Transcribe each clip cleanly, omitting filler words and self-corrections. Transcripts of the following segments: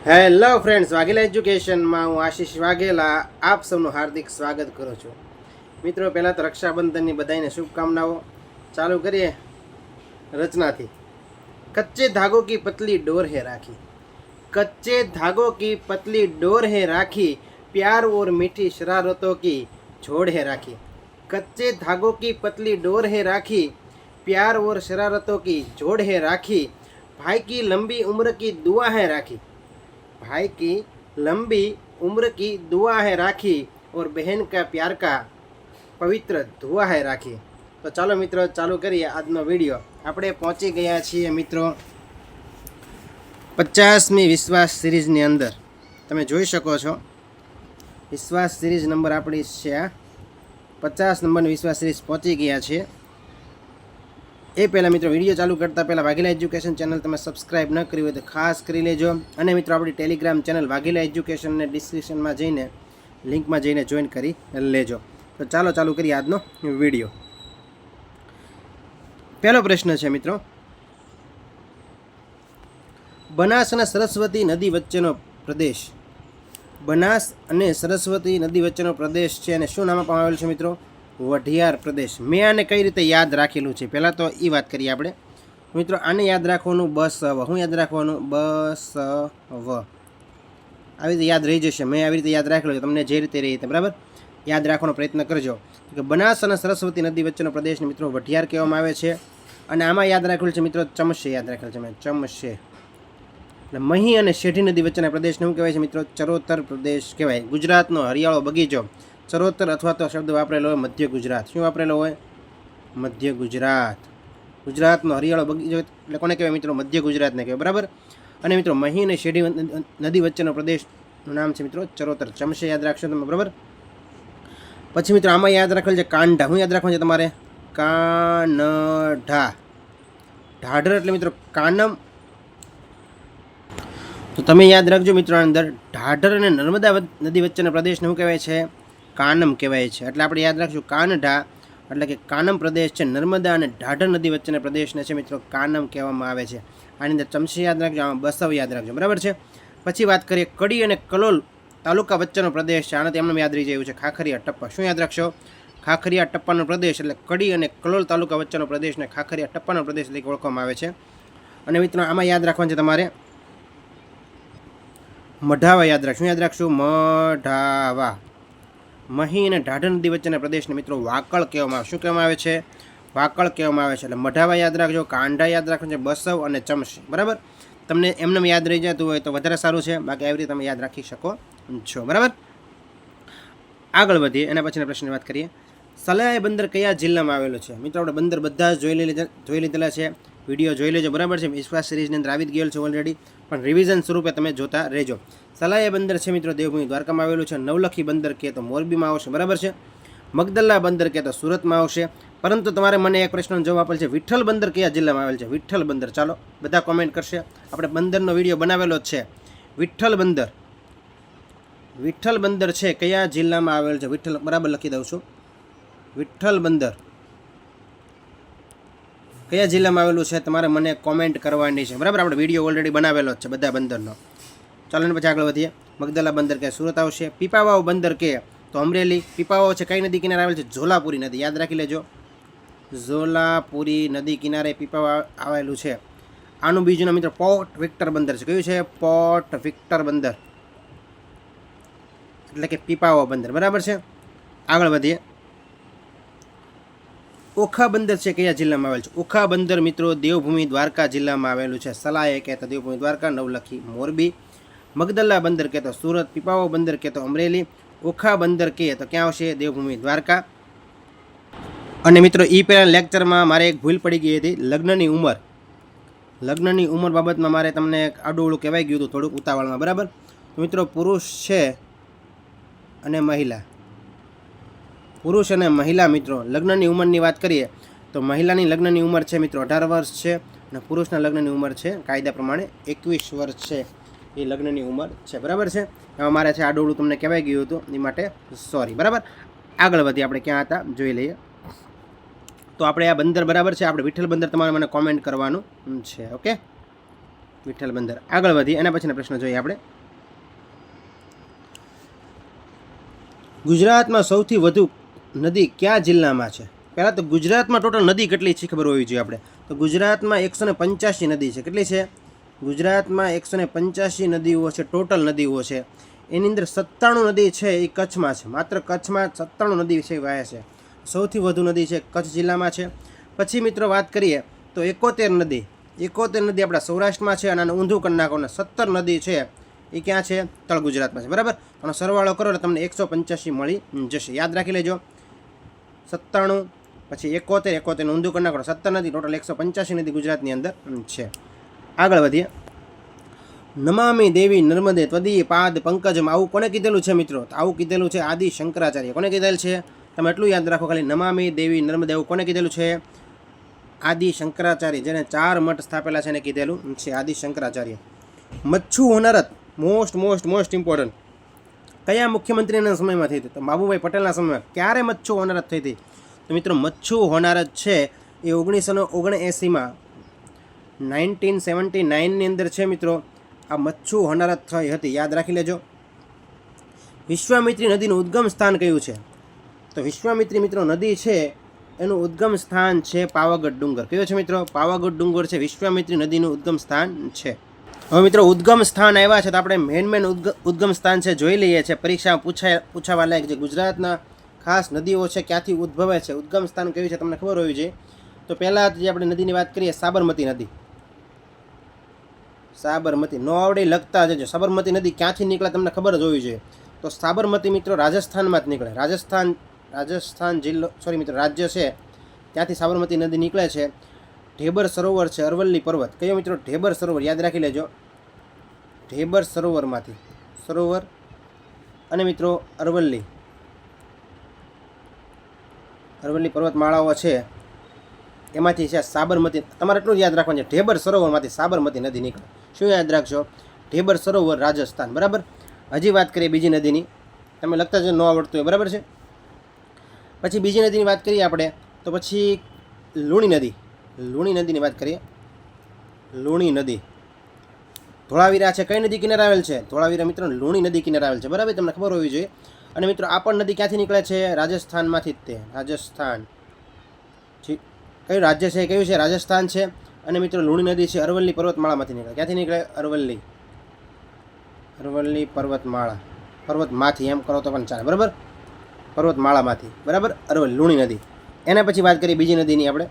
Hello friends, Vaghela એજ્યુકેશનમાં હું આશીષ વાઘેલા આપ સૌનું હાર્દિક સ્વાગત કરું છું. મિત્રો, પહેલાં તો રક્ષાબંધનની બધાને શુભકામનાઓ. ચાલુ કરીએ રચનાથી. કચ્ચે धागों की पतली डोर है राखी, कच्चे धागों की पतली डोर है राखी, प्यार और मीठी शरारतों की जोड़ है राखी. कच्चे धागों की पतली डोर है राखी, प्यार और शरारतों की जोड़ है राखी, भाई की लंबी उम्र की दुआ है राखी, भाई की लंबी उम्र की दुआ है राखी, और बहन का प्यार का पवित्र धुआ है राखी. तो ચાલો મિત્રો, ચાલુ કરીએ આજનો વિડીયો. આપણે પહોંચી ગયા છીએ મિત્રો 50મી વિશ્વાસ સિરીઝની અંદર. તમે જોઈ શકો છો વિશ્વાસ સિરીઝ નંબર આપણી છે 50 નંબરની વિશ્વાસ સિરીઝ પહોંચી ગયા છે. એ પહેલાં મિત્રો, વિડીયો ચાલુ કરતાં પહેલાં વાઘેલા એજ્યુકેશન ચેનલ તમે સબસ્ક્રાઈબ ન કરી હોય તો ખાસ કરી લેજો. અને મિત્રો, આપણી ટેલિગ્રામ ચેનલ વાઘેલા એજ્યુકેશનને ડિસ્ક્રિપ્શનમાં જઈને લિંકમાં જઈને જોઈન કરી લેજો. તો ચાલો ચાલુ કરીએ આજનો વિડીયો. પહેલો પ્રશ્ન છે મિત્રો, બનાસ અને સરસ્વતી નદી વચ્ચેનો પ્રદેશ. બનાસ અને સરસ્વતી નદી વચ્ચેનો પ્રદેશ છે અને શું નામ આપવામાં આવેલું છે મિત્રો? વઢિયાર પ્રદેશ. મેં આને કઈ રીતે યાદ રાખેલું છે પહેલાં તો એ વાત કરીએ આપણે. મિત્રો, આને યાદ રાખવાનું બસવ. શું યાદ રાખવાનું? બસવ. આવી રીતે યાદ રહી જશે. મેં આવી રીતે યાદ રાખેલું છે, તમને જે રીતે રહી રીતે બરાબર યાદ રાખવાનો પ્રયત્ન કરજો. કે બનાસ અને સરસ્વતી નદી વચ્ચેનો પ્રદેશને મિત્રો વઢિયાર કહેવામાં આવે છે. અને આમાં યાદ રાખેલું છે મિત્રો ચમશે. યાદ રાખેલું છે મેં ચમશે. એટલે મહી અને શેઢી નદી વચ્ચેના પ્રદેશને શું કહેવાય છે મિત્રો? ચરોતર પ્રદેશ કહેવાય. ગુજરાતનો હરિયાળો બગીચો ચરોતર અથવા તો શબ્દ વાપરેલો હોય મધ્ય ગુજરાત. શું વાપરેલો હોય? મધ્ય ગુજરાત. ગુજરાતનો હરિયાળો બગીચો એટલે કોને કહેવાય મિત્રો? મધ્ય ગુજરાતને કહેવાય બરાબર. અને મિત્રો, મહી અને શેઢી નદી વચ્ચેનો પ્રદેશનું નામ છે મિત્રો ચરોતર. ચમશે યાદ રાખશો તમે બરાબર. પછી મિત્રો, આમાં યાદ રાખેલ છે કાંઢા. શું યાદ રાખવાનું છે તમારે? કાનઢા. ઢાઢર એટલે મિત્રો કાનમ. તો તમે યાદ રાખજો મિત્રો, અંદર ઢાઢર અને નર્મદા નદી વચ્ચેના પ્રદેશને શું કહેવાય છે? કાનમ કહેવાય છે. એટલે આપણે યાદ રાખશું કાનઢા એટલે કે કાનમ પ્રદેશ છે. નર્મદા અને ઢાઢર નદી વચ્ચેના પ્રદેશને છે મિત્રો કાનમ કહેવામાં આવે છે. આની અંદર ચમસી યાદ રાખજો, આમાં બસવ યાદ રાખજો બરાબર છે. પછી વાત કરીએ કડી અને કલોલ તાલુકા વચ્ચેનો પ્રદેશ છે. આનાથી એમને યાદ રહી જાય એવું છે ખાખરિયા ટપ્પા. શું યાદ રાખશો? ખાખરિયા ટપ્પાનો પ્રદેશ એટલે કડી અને કલોલ તાલુકા વચ્ચેનો પ્રદેશને ખાખરિયા ટપ્પાનો પ્રદેશ તરીકે ઓળખવામાં આવે છે. અને મિત્રો, આમાં યાદ રાખવાનું છે તમારે મઢાવા. યાદ રાખ. શું યાદ રાખશું? મઢાવા. મહી અને ઢાઢર નદી વચ્ચેના પ્રદેશને મિત્રો વાકળ કહેવામાં આવે. શું કહેવામાં આવે છે? વાકળ કહેવામાં આવે છે. એટલે મઢાવા યાદ રાખજો, કાંઢા યાદ રાખજો છે, બસવ અને ચમશે બરાબર. તમને એમને યાદ રહી જતું હોય તો વધારે સારું છે, બાકી આવી રીતે તમે યાદ રાખી શકો છો બરાબર. આગળ વધીએ, એના પછીના પ્રશ્નની વાત કરીએ. સલાય બંદર કયા જિલ્લામાં આવેલું છે? મિત્રો, આપણે બંદર બધા જ જોઈ લીધેલા છે. વિડીયો જોઈ લેજો બરાબર છે. વિશ્વાસ સિરીઝની અંદર આવી જ ગયેલ છે ઓલરેડી, પણ રિવિઝન સ્વરૂપે તમે જોતા રહેજો. સલાય બંદર છે મિત્રો દેવભૂમિ દ્વારકામાં આવેલું છે. નવલખી બંદર કહે તો મોરબીમાં આવશે બરાબર છે. મગદલ્લા બંદર કહે તો સુરતમાં આવશે. પરંતુ તમારે મને એક પ્રશ્નનો જવાબ આપેલ છે, વિઠ્ઠલ બંદર કયા જિલ્લામાં આવેલ છે? વિઠ્ઠલ બંદર. ચાલો બધા કોમેન્ટ કરશે. આપણે બંદરનો વિડીયો બનાવેલો જ છે. વિઠ્ઠલ બંદર. વિઠ્ઠલ બંદર છે કયા જિલ્લામાં આવેલ છે? વિઠ્ઠલ બરાબર લખી દઉં છું. વિઠ્ઠલ બંદર કયા જિલ્લામાં આવેલું છે તમારે મને કોમેન્ટ કરવાની છે બરાબર. આપણે વિડીયો ઓલરેડી બનાવેલો જ છે બધા બંદરનો. ચાલો ને પછી આગળ વધીએ. મગદલા બંદર કે સુરત આવશે. પીપાવાવ બંદર કે તો અમરેલી. પીપાવાવ છે કઈ નદી કિનારે આવેલ છે? ઝોલાપુરી નદી. યાદ રાખી લેજો, ઝોલાપુરી નદી કિનારે પીપાવાવ આવેલું છે. આનું બીજું નામ મિત્રો પોર્ટ વિક્ટર બંદર છે. કયું છે? પોર્ટ વિક્ટર બંદર એટલે કે પીપાવાવ બંદર બરાબર છે. આગળ વધીએ. ઓખા બંદર છે કયા જિલ્લામાં આવેલ છે? ઓખા બંદર મિત્રો દેવભૂમિ દ્વારકા જિલ્લામાં આવેલું છે. સલાય કહેતો દેવભૂમિ દ્વારકા, નવલખી મોરબી. મગદલ્લા બંદર કહેતો સુરત. પીપાવાવ બંદર કહેતો અમરેલી. ઓખા બંદર કહે તો ક્યાં આવશે? દેવભૂમિ દ્વારકા. અને મિત્રો, એ પહેલાં લેક્ચરમાં મારે એક ભૂલ પડી ગઈ હતી, લગ્નની ઉંમર. લગ્નની ઉંમર બાબતમાં મારે તમને એક આડું કહેવાય ગયું હતું થોડુંક ઉતાવળમાં બરાબર. તો મિત્રો, પુરુષ છે અને મહિલા. પુરુષ અને મહિલા મિત્રો લગ્નની ઉંમરની વાત કરીએ તો મહિલાની લગ્નની ઉંમર છે મિત્રો 18 વર્ષ છે અને પુરુષના લગ્નની ઉંમર છે કાયદા પ્રમાણે 21 વર્ષ છે. એ લગ્નની ઉંમર છે બરાબર છે. એમાં મારે છે આડોળું તમને કહેવાય ગયું હતું, એ માટે સોરી બરાબર. આગળ વધીએ, આપણે ક્યાં હતા જોઈ લઈએ. તો આપણે આ બંદર બરાબર છે, આપણે વિઠ્ઠલ બંદર તમારે મને કોમેન્ટ કરવાનું છે. ઓકે, વિઠ્ઠલ બંદર. આગળ વધી એના પછીના પ્રશ્ન જોઈએ આપણે. ગુજરાતમાં સૌથી વધુ નદી કયા જિલ્લામાં છે? પહેલાં તો ગુજરાતમાં ટોટલ નદી કેટલી છે ખબર હોવી જોઈએ આપણે. તો ગુજરાતમાં 185 નદી છે. કેટલી છે? ગુજરાતમાં 185 નદીઓ છે, ટોટલ નદીઓ છે. એની અંદર 97 નદી છે એ કચ્છમાં છે. માત્ર કચ્છમાં 97 નદી છે વહે છે. સૌથી વધુ નદી છે કચ્છ જિલ્લામાં છે. પછી મિત્રો વાત કરીએ તો 71 નદી આપણા સૌરાષ્ટ્રમાં છે. અને ઊંધું કરી નાખો ને 70 નદી છે એ ક્યાં છે? તળ ગુજરાતમાં છે. બરાબર. અને સરવાળો કરો એટલે તમને 185 મળી જશે. યાદ રાખી લેજો. 97 પછી 71 ઊંધું કરી નાખો 70 નદી, ટોટલ 185 નદી ગુજરાતની અંદર છે. આગળ વધીએ. નમામિ દેવી નર્મદે ત્વદીય પાદ પંકજમ, આવું કોને કીધેલું છે મિત્રો? આવું કીધેલું છે આદિ શંકરાચાર્ય. કોને કીધેલું છે? તમે એટલું યાદ રાખો ખાલી, નમામિ દેવી નર્મદે આવું કોને કીધેલું છે? આદિ શંકરાચાર્ય, જેને 4 મઠ સ્થાપેલા છે એને કીધેલું છે આદિ શંકરાચાર્ય. મચ્છુ હોનારત મોસ્ટ ઇમ્પોર્ટન્ટ કયા મુખ્યમંત્રીના સમયમાં થઈ હતી? તો બાબુભાઈ પટેલના સમયમાં. ક્યારે મચ્છુ હોનારત થઈ હતી? તો મિત્રો મચ્છુ હોનારત છે એ 1979માં 1979ની અંદર છે મિત્રો આ મચ્છુ હોનારત થઈ હતી. યાદ રાખી લેજો. વિશ્વામિત્રી નદીનું ઉદ્ગમ સ્થાન કયું છે? તો વિશ્વામિત્રી મિત્રો નદી છે એનું ઉદ્ગમ સ્થાન છે પાવાગઢ ડુંગર. કયો છે મિત્રો? પાવાગઢ ડુંગર છે વિશ્વામિત્રી નદીનું ઉદ્ગમ સ્થાન છે. હવે મિત્રો ઉદ્ગમ સ્થાન આવ્યા છે તો આપણે મેન ઉદ્ગમ સ્થાન છે જોઈ લઈએ છીએ. પરીક્ષામાં પૂછાવા લાયક જે ગુજરાતના ખાસ નદીઓ છે ક્યાંથી ઉદ્ભવે છે, ઉદ્ગમ સ્થાન કયું છે તમને ખબર હોવી જોઈએ. તો પહેલાં જે આપણે નદીની વાત કરીએ સાબરમતી નદી. સાબરમતી નો આવડે લખતા જજો. સાબરમતી નદી ક્યાંથી નીકળે તમને ખબર જ હોવી જોઈએ. તો સાબરમતી મિત્રો રાજસ્થાનમાં જ નીકળે. રાજસ્થાન જિલ્લો મિત્રો રાજ્ય છે ત્યાંથી સાબરમતી નદી નીકળે છે. ઢેબર સરોવર છે અરવલ્લી પર્વત. કયો મિત્રો? ઢેબર સરોવર. યાદ રાખી લેજો. ઢેબર સરોવરમાંથી સરોવર અને મિત્રો અરવલ્લી પર્વતમાળાઓ છે એમાંથી છે સાબરમતી. તમારે એટલું જ યાદ રાખવાનું છે ઢેબર સરોવરમાંથી સાબરમતી નદી નીકળે. શું યાદ રાખશો? ઢેબર સરોવર રાજસ્થાન. બરાબર. હજી વાત કરીએ બીજી નદીની. તમે લખતા જ ન આવડતું હોય. બરાબર છે. પછી બીજી નદીની વાત કરીએ આપણે તો પછી લુણી નદીની વાત કરીએ. લુણી નદી ધોળાવીરા છે કઈ નદી કિનારે આવેલ છે? ધોળાવીરા મિત્રો લુણી નદી કિનારે આવેલ છે. બરાબર. તમને ખબર હોવી જોઈએ. અને મિત્રો આ પણ નદી ક્યાંથી નીકળે છે? રાજસ્થાનમાંથી જ તે. રાજસ્થાન કયું રાજ્ય છે? કયું છે? રાજસ્થાન છે. અને મિત્રો લુણી નદી છે અરવલ્લી પર્વતમાળામાંથી નીકળે. ક્યાંથી નીકળે? અરવલ્લી પર્વતમાંથી એમ કરો તો પણ ચાલે. બરાબર. પર્વતમાળામાંથી. બરાબર. અરવલ્લી લુણી નદી. એના પછી વાત કરીએ બીજી નદીની આપણે.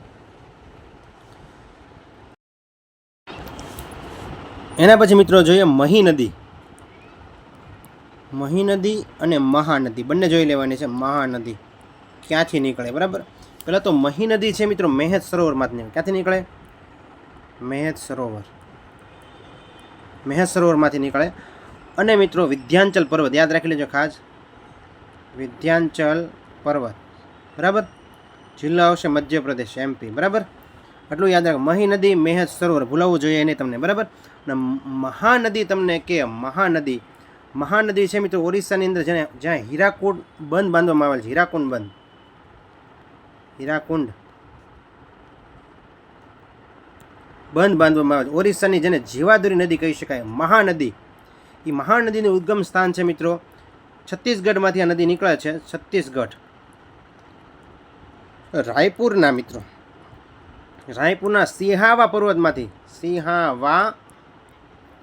એના પછી મિત્રો જોઈએ મહી નદી અને મહાનદી બંને જોઈ લેવાની છે. મહાનદી ક્યાંથી નીકળે? બરાબર. પહેલાં તો મહી નદી છે મિત્રો મહેત સરોવરમાંથી નીકળે. ક્યાંથી નીકળે? મહેત સરોવરમાંથી નીકળે. અને મિત્રો વિંધ્યાચલ પર્વત યાદ રાખી લેજો ખાસ. વિંધ્યાચલ પર્વત. બરાબર. જિલ્લો આવશે મધ્યપ્રદેશ MP. બરાબર. આટલું યાદ રાખો. મહી નદી મહેત સરોવર ભૂલાવવું જોઈએ નહીં તમને. બરાબર. અને મહાનદી તમને કે મહાનદી છે મિત્રો ઓરિસ્સાની અંદર જ્યાં હીરાકુંડ બંધ બાંધવામાં આવેલ છે. હીરાકુંડ બંધ બાંધવામાં આવે છે. ઓરિસ્સાની જેને જીવાદોરી નદી કહી શકાય મહાનદી. એ મહાનદીનું ઉદ્ગમ સ્થાન છે મિત્રો છત્તીસગઢમાંથી આ નદી નીકળે છે. છત્તીસગઢ રાયપુરના સિંહાવા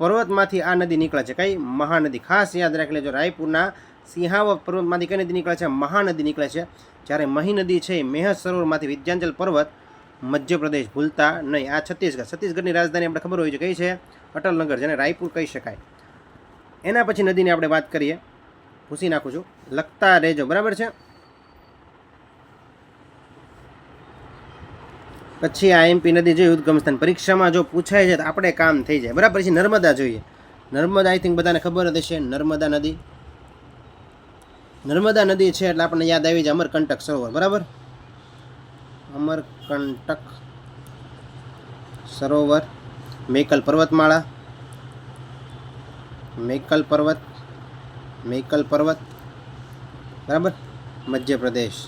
પર્વતમાંથી આ નદી નીકળે છે. કઈ? મહાનદી. ખાસ યાદ રાખી લેજો. રાયપુરના સિંહાવા પર્વતમાંથી કઈ નદી નીકળે છે? મહાનદી નીકળે છે. જ્યારે મહી નદી છે એ મહેત સરોવરમાંથી વિંધ્યાચલ પર્વત મધ્યપ્રદેશ ભૂલતા નહીં. આ છત્તીસગઢની રાજધાની આપણે ખબર હોય છે કઈ છે? અટલનગર, જેને રાયપુર કહી શકાય. એના પછી નદીની આપણે વાત કરીએ. ભૂસી નાખું છું, લખતા રહેજો. બરાબર છે. પછી આ MP નદી જોઈએ ઉદ્ગમ સ્થાન. પરીક્ષામાં જો પૂછાય છે તો આપણે કામ થઈ જાય. બરાબર. પછી નર્મદા જોઈએ. નર્મદા આઈ થિંક બધાને ખબર જ હશે. નર્મદા નદી છે એટલે આપણને યાદ આવી જાય અમરકંટક સરોવર. બરાબર. અમરકંટક સરોવર, મેકલ પર્વતમાળા, મેકલ પર્વત. બરાબર. મધ્યપ્રદેશ.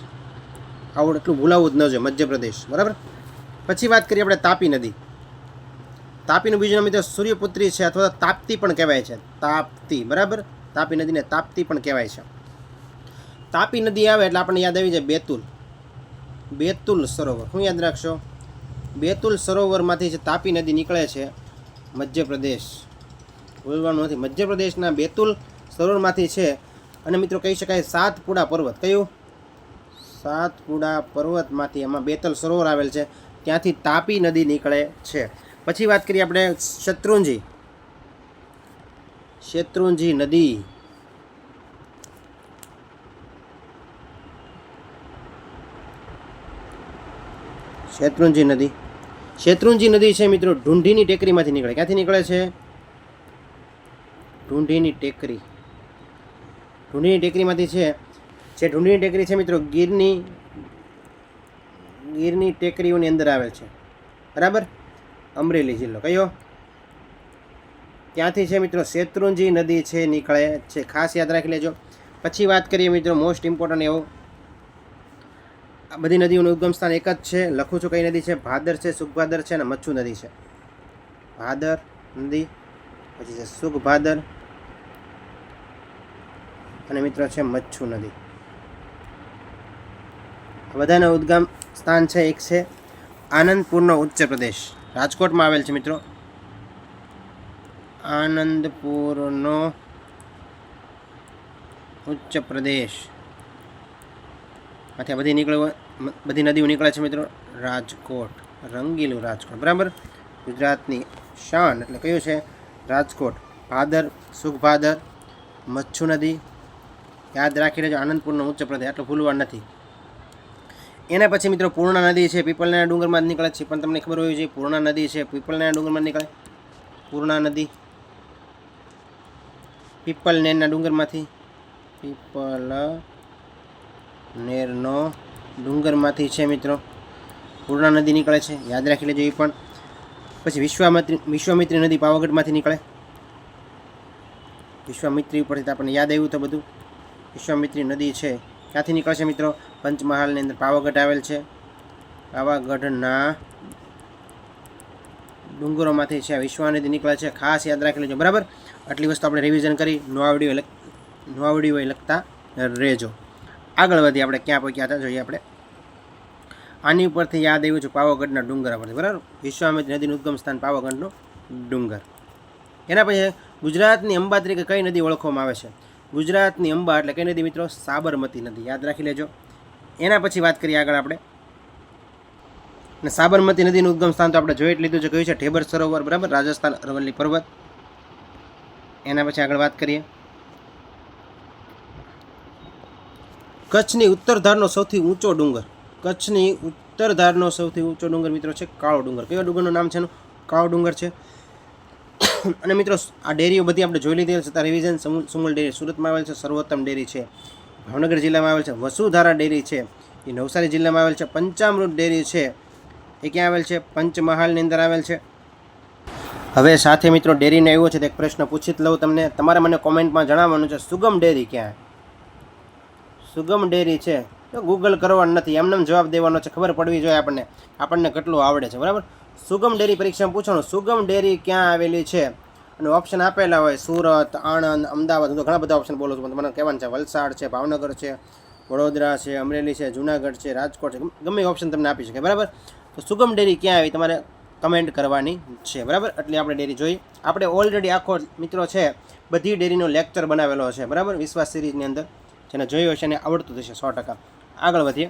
આવું એટલું ભૂલાવવું જ ન જોઈએ. મધ્યપ્રદેશ. બરાબર. પછી વાત કરીએ આપણે તાપી નદી. તાપીનું બીજું નામ મિત્રો સૂર્યપુત્રી છે અથવા તાપ્તી પણ કહેવાય છે. તાપ્તી. બરાબર. તાપી નદીને તાપ્તી પણ કહેવાય છે. તાપી નદી આવે એટલે આપણને યાદ આવી જાય બેતુલ. બેતુલ સરોવર શું યાદ રાખશો? બેતુલ સરોવરમાંથી જે તાપી નદી નીકળે છે મધ્યપ્રદેશ, બોલવાનું નથી, મધ્યપ્રદેશના બેતુલ સરોવરમાંથી છે. અને મિત્રો કહી શકાય સાતપુડા પર્વત, કયું? સાતપુડા પર્વતમાંથી એમાં બેતલ સરોવર આવેલ છે, ત્યાંથી તાપી નદી નીકળે છે. પછી વાત કરીએ આપણે શેત્રુંજી. શેત્રુંજી નદી, શેત્રુંજી નદી, શેત્રુંજી નદી છે મિત્રો ઢૂંઢીની ટેકરીમાંથી નીકળે. ક્યાંથી નીકળે છે? ઢૂંઢીની ટેકરી, ઢૂંઢીની ટેકરીમાંથી છે. જે ઢૂંઢીની ટેકરી છે મિત્રો ગીરની ટેકરીઓની અંદર આવેલ છે, બરાબર. અમરેલી જિલ્લો કયો? ત્યાંથી છે મિત્રો શેત્રુંજી નદી છે નીકળે છે, ખાસ યાદ રાખી લેજો. પછી વાત કરીએ મિત્રો મોસ્ટ ઇમ્પોર્ટન્ટ એવું, આ બધી નદીઓનું ઉદ્ગમ સ્થાન એક જ છે. લખું છું કઈ નદી છે? ભાદર છે, સુખભાદર છે અને મચ્છુ નદી છે. ભાદર નદી, પછી છે સુખભાદર અને મિત્રો છે મચ્છુ નદી. આ બધાના ઉદ્ગમ સ્થાન છે એક છે આનંદપુરનો ઉચ્ચ પ્રદેશ, રાજકોટમાં આવેલ છે મિત્રો. આનંદપુરનો ઉચ્ચ પ્રદેશ માંથી બધી બધી નદીઓ નીકળે છે મિત્રો. રાજકોટ, રંગીલું રાજકોટ, બરાબર. ગુજરાતની શાન એટલે કયું છે? રાજકોટ. ભાદર, સુખભાદર, મચ્છુ નદી યાદ રાખી લેજો. આનંદપુરનો ઉચ્ચ પ્રદેશ, આટલું ભૂલવા નથી. એના પછી મિત્રો પૂર્ણા નદી છે, પીપલના ડુંગરમાં જ નીકળે છે, પણ તમને ખબર હોવી જોઈએ પૂર્ણા નદી છે પીપલના ડુંગરમાં નીકળે. પૂર્ણા નદી પીપલ નેરના ડુંગરમાંથી, પીપલ નેરનો ડુંગરમાંથી છે મિત્રો પૂર્ણા નદી નીકળે છે, યાદ રાખી લેજો એ પણ. પછી વિશ્વામિત્રી નદી પાવાગઢમાંથી નીકળે. વિશ્વામિત્રી ઉપરથી આપણને યાદ આવ્યું તો બધું. વિશ્વામિત્રી નદી છે ક્યાંથી નીકળે છે મિત્રો? પંચમહાલની અંદર પાવાગઢ આવેલ છે, પાવાગઢના ડુંગરોમાંથી છે વિશ્વામિત્રી નીકળે છે, ખાસ યાદ રાખી લેજો, બરાબર. આટલી વસ્તુ આપણે રિવિઝન કરી, નો આવડી હોય લખતા રહેજો. આગળ વધી આપણે ક્યાં પહોંચ્યા હતા જોઈએ આપણે. આની ઉપરથી યાદ આવ્યું છે પાવાગઢના ડુંગર પરથી, બરાબર. વિશ્વામિત્રી નદીનું ઉદ્ગમ સ્થાન પાવાગઢનો ડુંગર. એના પછી ગુજરાતની અંબા તરીકે કઈ નદી ઓળખવામાં આવે છે? ગુજરાતની અંબા એટલે કઈ નદી મિત્રો? સાબરમતી નદી, યાદ રાખી લેજો. એના પછી વાત કરીએ આગળ આપણે. અને સાબરમતી નદીનું ઉદ્ગમ સ્થાન તો આપણે જોઈ જ લીધું છે, કયું છે? ઢેબર સરોવર, બરાબર, રાજસ્થાન, અરવલ્લી પર્વત. એના પછી આગળ વાત કરીએ કચ્છની ઉત્તર ધારનો સૌથી ઊંચો ડુંગર. કચ્છની ઉત્તર ધારનો સૌથી ઊંચો ડુંગર મિત્રો છે કાળો ડુંગર. કયો ડુંગરનું નામ છે એનું? કાળો ડુંગર છે. અને મિત્રો આ ડેરીઓ બધી આપણે જોઈ લીધી છે, રિવિઝન. સુમુલ ડેરી સુરતમાં આવેલ છે, સર્વોત્તમ ડેરી છે ભાવનગર જિલ્લામાં આવેલ છે, વસુધારા ડેરી છે એ નવસારી જિલ્લામાં આવેલ છે, પંચામૃત ડેરી છે એ ક્યાં આવેલ છે? પંચમહાલની અંદર આવેલ છે. હવે સાથે મિત્રો ડેરીને આવ્યો છે તો એક પ્રશ્ન પૂછી જ લઉં તમને, તમારે મને કોમેન્ટમાં જણાવવાનું છે સુગમ ડેરી ક્યાં? સુગમ ડેરી છે તો ગૂગલ કરવાનું નથી, એમને જવાબ દેવાનો છે, ખબર પડવી જોઈએ આપણને કેટલું આવડે છે, બરાબર. સુગમ ડેરી પરીક્ષામાં પૂછવાનું સુગમ ડેરી ક્યાં આવેલી છે? અને ઓપ્શન આપેલા હોય સુરત, આણંદ, અમદાવાદ, હું તો ઘણા બધા ઓપ્શન બોલું છું પણ તમારે કહેવાનું છે વલસાડ છે, ભાવનગર છે, વડોદરા છે, અમરેલી છે, જુનાગઢ છે, રાજકોટ છે, ગમે ઓપ્શન તમને આપી શકે, બરાબર. તો સુગમ ડેરી ક્યાં આવી તમારે કમેન્ટ કરવાની છે, બરાબર. એટલે આપણે ડેરી જોઈ, આપણે ઓલરેડી આખો મિત્રો છે બધી ડેરીનો લેક્ચર બનાવેલો છે, બરાબર, વિશ્વાસ સિરીઝની અંદર. જેને જોયું હશે એને આવડતું થશે 100%. આગળ વધીએ.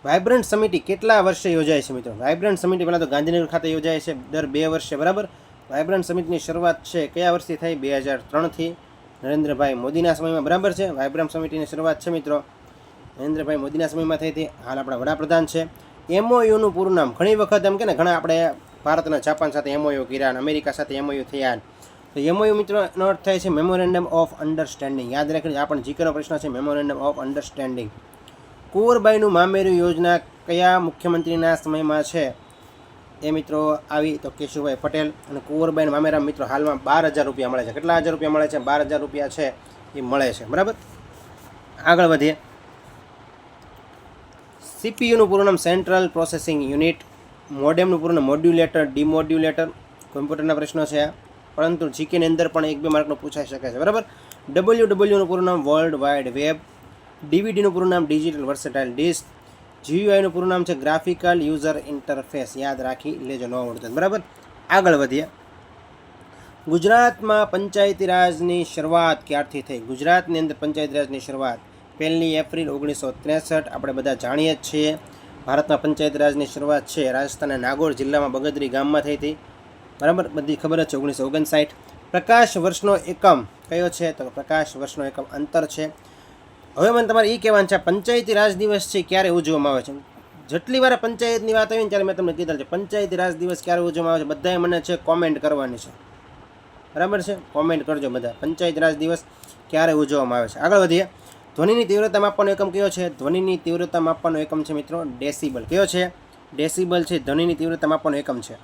વાઇબ્રન્ટ સમિટી કેટલા વર્ષે યોજાય છે મિત્રો? વાઇબ્રન્ટ સમિટી પહેલાં તો ગાંધીનગર ખાતે યોજાય છે દર 2 વર્ષે, બરાબર. વાઇબ્રન્ટ સમિટીની શરૂઆત છે કયા વર્ષથી થઈ? 2003થી નરેન્દ્રભાઈ મોદીના સમયમાં, બરાબર છે. વાઇબ્રન્ટ સમિટીની શરૂઆત છે મિત્રો નરેન્દ્રભાઈ મોદીના સમયમાં થઈ હતી. હાલ આપણા વડાપ્રધાન છે. MOUનું પૂરું નામ ઘણી વખત એમ કે ને ઘણા આપણે ભારતના જાપાન સાથે MOU કર્યા, અમેરિકા સાથે MOU થયા. તો MOU મિત્રોનો અર્થ થાય છે મેમોરેન્ડમ ઓફ અન્ડરસ્ટેન્ડિંગ. યાદ રાખજો, આ પણ જીકેનો પ્રશ્ન છે, મેમોરેન્ડમ ઓફ અન્ડરસ્ટેન્ડિંગ. કુંવરબાઈનું મામેરું યોજના કયા મુખ્યમંત્રીના સમયમાં છે? એ મિત્રો આવી તો કેશુભાઈ પટેલ. અને કુંવરબાઈના મામેરા મિત્રો હાલમાં 12,000 રૂપિયા મળે છે. કેટલા હજાર રૂપિયા મળે છે? 12,000 રૂપિયા છે એ મળે છે, બરાબર. આગળ વધીએ. CPUનું પૂરું નામ સેન્ટ્રલ પ્રોસેસિંગ યુનિટ. મોડેમનું પૂરું નામ મોડ્યુલેટર, ડિમોડ્યુલેટર. કોમ્પ્યુટરના પ્રશ્નો છે આ, પરંતુ જીકેની અંદર પણ 1-2 માર્કનો પૂછાઈ શકે છે, બરાબર. WWનું પૂરું નામ વર્લ્ડ વાઇડ વેબ, DVDનું પૂરું નામ ડિજિટલ વર્સેટાઇલ ડિસ્ક, GUIનું પૂરું નામ છે ગ્રાફિકલ યુઝર ઇન્ટરફેસ. યાદ રાખી લેજો, ન આવડતું બરાબર. આગળ વધીએ. ગુજરાતમાં પંચાયતી રાજની શરૂઆત ક્યારથી થઈ? ગુજરાતની અંદર પંચાયતી રાજની શરૂઆત 1 એપ્રિલ 1963. આપણે બધા જાણીએ જ છીએ ભારતમાં પંચાયતી રાજની શરૂઆત છે રાજસ્થાનના નાગોર જિલ્લામાં બગદરી ગામમાં થઈ હતી, બરાબર, બધી ખબર જ છે. 1959. પ્રકાશ વર્ષનો એકમ કયો છે? તો પ્રકાશ વર્ષનો એકમ અંતર છે. હવે મને તમારે એ કહેવાનું છે પંચાયતી રાજ દિવસ છે ક્યારે ઉજવવામાં આવે છે? જેટલી વાર પંચાયતની વાત આવી ને ત્યારે મેં તમને કીધેલ છે પંચાયતી રાજ દિવસ ક્યારે ઉજવવામાં આવે છે, બધાએ મને છે કોમેન્ટ કરવાની છે, બરાબર છે. કોમેન્ટ કરજો બધા, પંચાયતી રાજ દિવસ ક્યારે ઉજવવામાં આવે છે. આગળ વધીએ. ધ્વનિની તીવ્રતા માપવાનો એકમ કયો છે? ધ્વનિની તીવ્રતા માપવાનો એકમ છે મિત્રો ડેસિબલ. કયો છે? ડેસિબલ છે ધ્વનિની તીવ્રતા માપવાનો એકમ છે.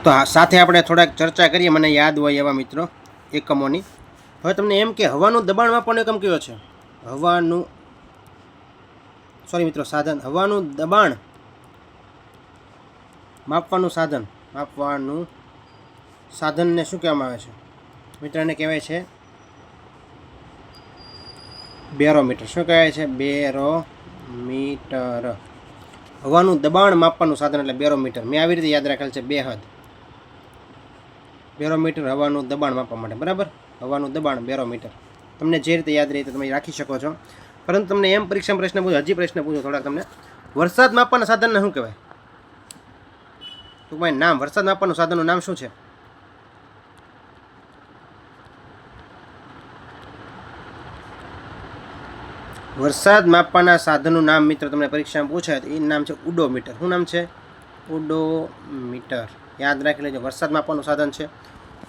તો સાથે આપણે થોડાક ચર્ચા કરીએ મને યાદ હોય એવા મિત્રો એકમોની. હવે તમને એમ કે હવાનું દબાણ માપવાનો એકમ કયો છે? સાધન. હવાનું દબાણ માપવાનું સાધનને શું કહેવામાં આવે છે મિત્રો? એને કહેવાય છે બેરોમીટર. શું કહેવાય છે? બેરોમીટર. હવાનું દબાણ માપવાનું સાધન એટલે બેરોમીટર. મેં આવી રીતે યાદ રાખેલ છે બેહદ. બેરોમીટર હવાનું દબાણ માપવા માટે, બરાબર. હવાનું દબાણ બેરોમીટર. તમને જે રીતે યાદ રહે તો તમે રાખી શકો છો. પરંતુ તમને એમ પરીક્ષામાં પ્રશ્ન પૂછો, હજી પ્રશ્ન પૂછો થોડાક તમને. વરસાદ માપવાના સાધનને શું કહેવાય? તો ભાઈ નામ, વરસાદ માપવાનું સાધનનું નામ શું છે? વરસાદ માપવાના સાધનનું નામ મિત્રો તમને પરીક્ષામાં પૂછાય તો એ નામ છે ઉડોમીટર. શું નામ છે? ઉડોમીટર. યાદ રાખી લેજો, વરસાદ માપવાનું સાધન છે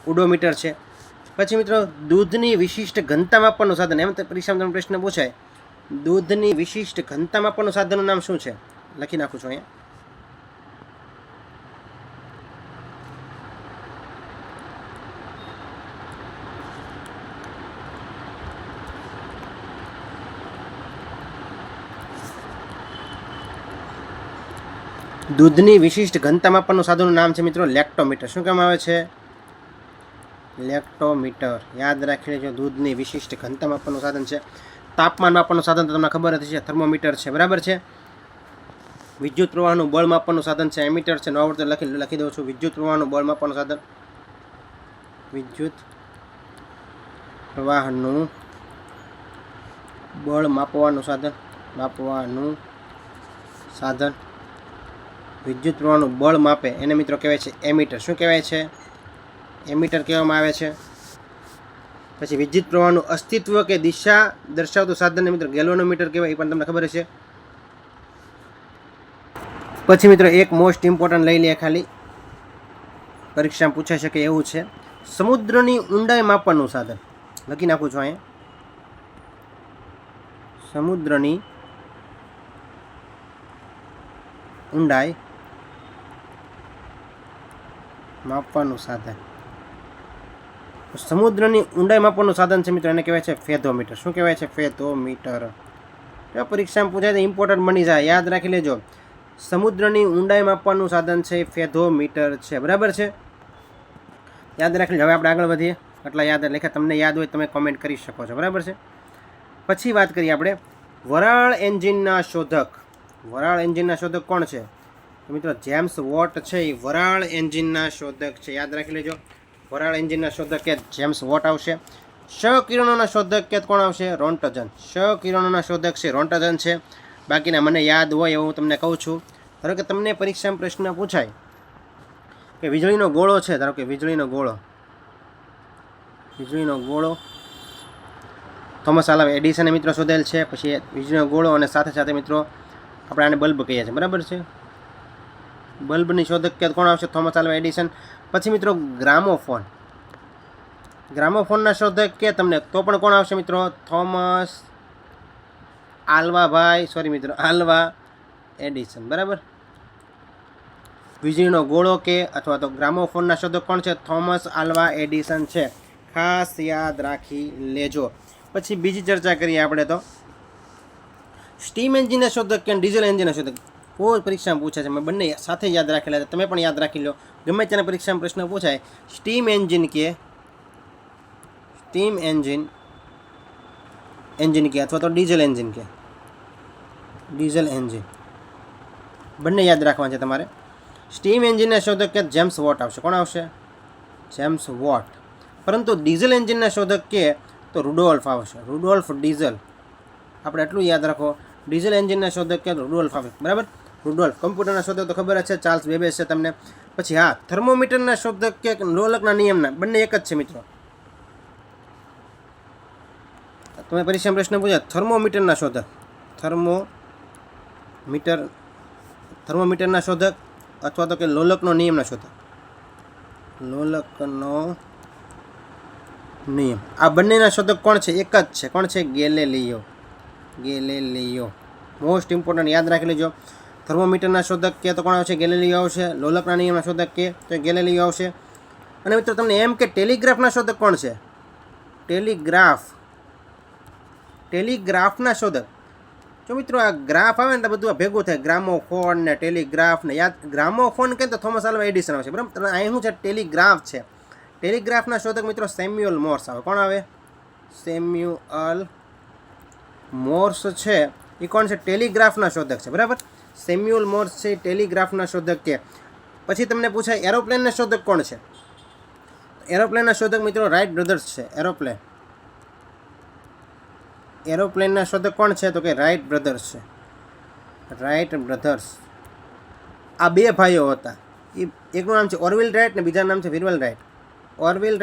ઉડોમીટર છે. પછી મિત્રો દૂધની વિશિષ્ટ ઘનતા માપવાનું સાધન, એમ તો પરીક્ષામાં તમને પ્રશ્ન પૂછાય દૂધની વિશિષ્ટ ઘનતા માપવાનું સાધનનું નામ શું છે? લખી નાખું છું અહીંયા. દૂધની વિશિષ્ટ ઘનતા માપવાનું સાધનનું નામ છે મિત્રો લેક્ટોમીટર. શું કહેવામાં આવે છે? લેક્ટોમીટર. યાદ રાખી લેજો, દૂધની વિશિષ્ટ ઘનતા માપવાનું સાધન છે. તાપમાન માપવાનું સાધન તો તમને ખબર જ છે, થર્મોમીટર છે, બરાબર છે. વિદ્યુત પ્રવાહનું બળ માપવાનું સાધન છે એમીટર છે. નો આવડતો લખી દઉં છું. વિદ્યુત પ્રવાહનું બળ માપવાનું સાધન, વિદ્યુત પ્રવાહનું બળ માપવાનું સાધન, વિદ્યુત પ્રવાહનું બળ માપે એને મિત્રો કહેવાય છે એમીટર. શું કહેવાય છે? એમીટર કહેવામાં આવે છે. પછી વિદ્યુત પ્રવાહનું અસ્તિત્વ કે દિશા દર્શાવતું સાધનને મિત્રો ગેલ્વેનોમીટર કહેવાય, એ પણ તમને ખબર છે. પછી મિત્રો એક મોસ્ટ ઇમ્પોર્ટન્ટ લઈ લે, ખાલી પરીક્ષામાં પૂછાઈ શકે એવું છે. સમુદ્રની ઊંડાઈ માપવાનું સાધન. લખી નાખું છું અહીંયા. સમુદ્રની ઊંડાઈ માપવાનું સાધન. સમુદ્રની ઊંડાઈ માપવાનું સાધન છે મિત્રો એને કહેવાય છે ફેથોમીટર. શું કહેવાય છે? ફેથોમીટર. પરીક્ષામાં પૂછાય તો ઇમ્પોર્ટન્ટ બની જાય, યાદ રાખી લેજો. સમુદ્રની ઊંડાઈ માપવાનું સાધન છે ફેથોમીટર છે, બરાબર છે. યાદ રાખી લેજો. હવે આપણે આગળ વધીએ. એટલા યાદ લખ્યા, તમને યાદ હોય તમે કોમેન્ટ કરી શકો છો, બરાબર છે. પછી વાત કરીએ આપણે વરાળ એન્જિનના શોધક. વરાળ એન્જિનના શોધક કોણ છે? તો મિત્રો જેમ્સ વોટ છે એ વરાળ એન્જિનના શોધક છે. યાદ રાખી લેજો, વરાળ એન્જિનના શોધક કે જેમ્સ વોટ આવશે. ક્ષ-કિરણોના શોધક કે કોણ આવશે? રોન્ટજન. ક્ષ-કિરણોના શોધક છે રોન્ટજન છે. બાકીના મને યાદ હોય એવું હું તમને કહું છું. ધારો કે તમને પરીક્ષામાં પ્રશ્ન પૂછાય કે વીજળીનો ગોળો છે, ધારો કે વીજળીનો ગોળો થોમસ આલ્વા એડિસને મિત્રો શોધેલ છે. પછી વીજળીનો ગોળો અને સાથે સાથે મિત્રો આપણે આને બલ્બ કહીએ છીએ, બરાબર છે. બલ્બની શોધક કે કોણ આવશે? Thomas Alva Edison. પછી મિત્રો ગ્રામોફોનના શોધક કે તમને તો પણ કોણ આવશે મિત્રો? થોમસ આલ્વા એડિસન, બરાબર. વીજળીનો ગોળો કે અથવા તો ગ્રામોફોનના શોધક કોણ છે? થોમસ આલ્વા એડિસન છે. ખાસ યાદ રાખી લેજો. પછી બીજી ચર્ચા કરીએ આપણે તો સ્ટીમ એન્જિનના શોધક કે ડીઝલ એન્જિનના શોધક. કોઈ પરીક્ષામાં પૂછાય છે, મેં બંને સાથે યાદ રાખેલા છે, તમે પણ યાદ રાખી લો. ગમે તેના પરીક્ષામાં પ્રશ્ન પૂછાય સ્ટીમ એન્જિન એન્જિન કે અથવા તો ડીઝલ એન્જિન કે ડીઝલ એન્જિન બંને યાદ રાખવા છે તમારે. સ્ટીમ એન્જિનના શોધક કે જેમ્સ વોટ આવશે. કોણ આવશે? James Watt. પરંતુ ડીઝલ એન્જિનના શોધક કે તો રુડોલ્ફ આવશે. Rudolf Diesel. આપણે એટલું યાદ રાખો, ડીઝલ એન્જિનના શોધક કે રુડોલ્ફ આવે. બરાબર, રુડોલ્ફ. કમ્પ્યુટરના શોધક તો ખબર જ છે, ચાર્લ્સ બેબેજ છે તમને. પછી હા, થર્મોમીટરના શોધક કે લોલકના નિયમના બંને એક જ છે મિત્રો. તમે પરીક્ષામાં પ્રશ્ન પૂછ્યા થર્મોમીટરના શોધક, થર્મોમીટરના શોધક અથવા તો કે લોલકનો નિયમના શોધક. લોલકનો નિયમ. આ બંનેના શોધક કોણ છે? એક જ છે. કોણ છે? ગેલિલિયો. ગેલિલિયો. મોસ્ટ ઇમ્પોર્ટન્ટ, યાદ રાખી લેજો. થર્મોમીટરના શોધક કે તો કોણ આવશે? ગેલિલિયો આવશે. લોલકના નિયમના શોધક કે તો ગેલિલિયો આવશે. અને મિત્રો તમને એમ કે ટેલિગ્રાફના શોધક કોણ છે? ટેલિગ્રાફના શોધક. જો મિત્રો આ ગ્રાફ આવે ને તો બધું ભેગું થાય, ગ્રામોફોન ને ટેલિગ્રાફ ને. યાદ, ગ્રામોફોન કે તો થોમસ આલ્વા એડિસન આવશે. બરાબર, અહીં શું છે? ટેલિગ્રાફ છે. ટેલિગ્રાફના શોધક મિત્રો સેમ્યુઅલ મોર્સ આવે. કોણ આવે? સેમ્યુઅલ મોર્સ છે એ કોણ છે? ટેલિગ્રાફના શોધક છે. બરાબર, સેમ્યુઅલ મોર્સ છે ટેલિગ્રાફના શોધક કે. પછી તમને પૂછાય એરોપ્લેનના શોધક કોણ છે? એરોપ્લેનના શોધક મિત્રો રાઇટ બ્રધર્સ છે. એરોપ્લેનના શોધક કોણ છે? તો કે રાઇટ બ્રધર્સ છે. Wright brothers. આ બે ભાઈઓ હતા. એ એકનું નામ છે ઓરવિલ રાઇટ ને બીજાનું નામ છે વિરબલ રાઇટ. ઓરવિલ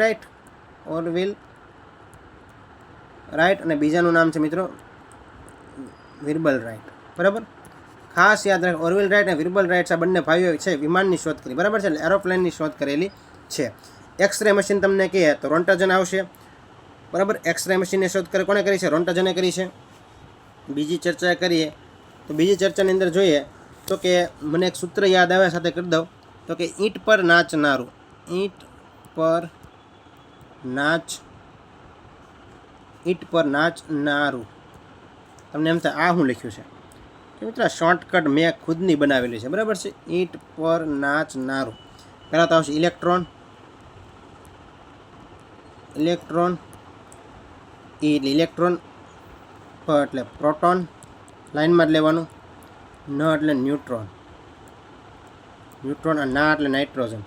રાઇટ અને બીજાનું નામ છે મિત્રો વિરબલ રાઇટ. બરાબર, ખાસ યાદ રાખો, ઓરવિલ રાઇટ અને વિરબલ રાઇટ આ બંને ભાઈઓ છે વિમાનની શોધ કરી. બરાબર છે, એટલે એરોપ્લેનની શોધ કરેલી છે. એક્સરે મશીન તમને કહે તો રોન્ટાજન આવશે. બરાબર, એક્સરે મશીનની શોધ કોને કરી છે? રોન્ટાજને કરી છે. બીજી ચર્ચા કરીએ તો બીજી ચર્ચાની અંદર જોઈએ તો કે મને એક સૂત્ર યાદ આવે, સાથે કરી દઉં તો કે ઈંટ પર નાચનારું. ઈંટ પર નાચનારું. તમને એમ થાય આ શું લખ્યું છે? કે મિત્રો શોર્ટકટ મેં ખુદની બનાવેલી છે. બરાબર છે, ઈંટ પર નાચનારું. પહેલાં તો આવશે ઇલેક્ટ્રોન. એટલે ઇલેક્ટ્રોન, પ એટલે પ્રોટોન, લાઇનમાં જ લેવાનું. ન એટલે ન્યુટ્રોન, અને ના એટલે નાઇટ્રોજન.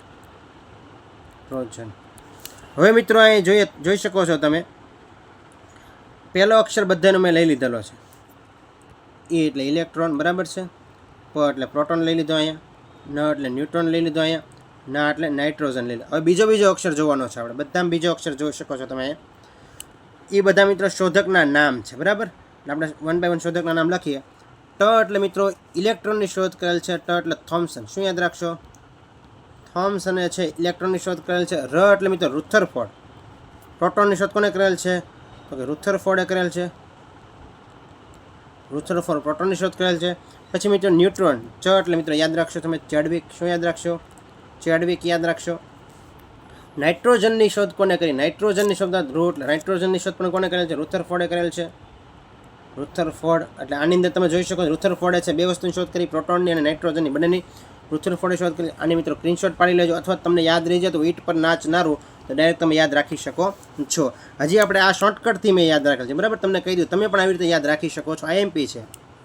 હવે મિત્રો અહીં જોઈ શકો છો તમે, પહેલો અક્ષર બધાનો મેં લઈ લીધેલો છે. એ એટલે ઇલેક્ટ્રોન. બરાબર છે, પ એટલે પ્રોટોન લઈ લીધો અહીંયા, ન એટલે ન્યુટ્રોન લઈ લીધો અહીંયા, ના એટલે નાઇટ્રોજન લઈ લો. હવે બીજો અક્ષર જોવાનો છે આપણે. બધામાં બીજો અક્ષર જોઈ શકો છો તમે. એ બધા મિત્રો શોધકના નામ છે. બરાબર, આપણે 1 by 1 શોધકના નામ લખીએ. ટ એટલે મિત્રો ઇલેક્ટ્રોનની શોધ કરેલ છે. ટ એટલે થોમ્સન. શું યાદ રાખશો? થોમ્સને છે ઇલેક્ટ્રોનની શોધ કરેલ છે. ર એટલે મિત્રો રુથરફોર્ડ. પ્રોટોનની શોધ કોને કરેલ છે? તો કે રુથરફોર્ડે કરેલ છે. રુથરફોર્ડ પ્રોટોનની શોધ કરેલ છે. પછી મિત્રો ન્યુટ્રોન. ચ એટલે મિત્રો યાદ રાખશો તમે ચેડવિક. શું યાદ રાખશો? ચેડવિક યાદ રાખશો. નાઇટ્રોજનની શોધ કોને કરી? નાઇટ્રોજનની શોધ નાઇટ્રોજનની શોધ પણ કોને કરેલ છે? રુથરફોર્ડે કરેલ છે. રુથરફોર્ડ એટલે આની અંદર તમે જોઈ શકો રુથરફોર્ડે છે બે વસ્તુની શોધ કરી, પ્રોટોનની અને નાઇટ્રોજનની બંનેની રુથરફોર્ડે શોધ કરી. આની મિત્રો સ્ક્રીનશોટ પાડી લેજો, અથવા તમને યાદ રહી જાય તો ઈંટ પર નાચનારું તો ડાયરેક્ટ તમે યાદ રાખી શકો છો. હજી આપણે આ શોર્ટકટથી મેં યાદ રાખેલ છે. બરાબર, તમને કહી દઉં, તમે પણ આવી રીતે યાદ રાખી શકો છો. આઈએમપી છે,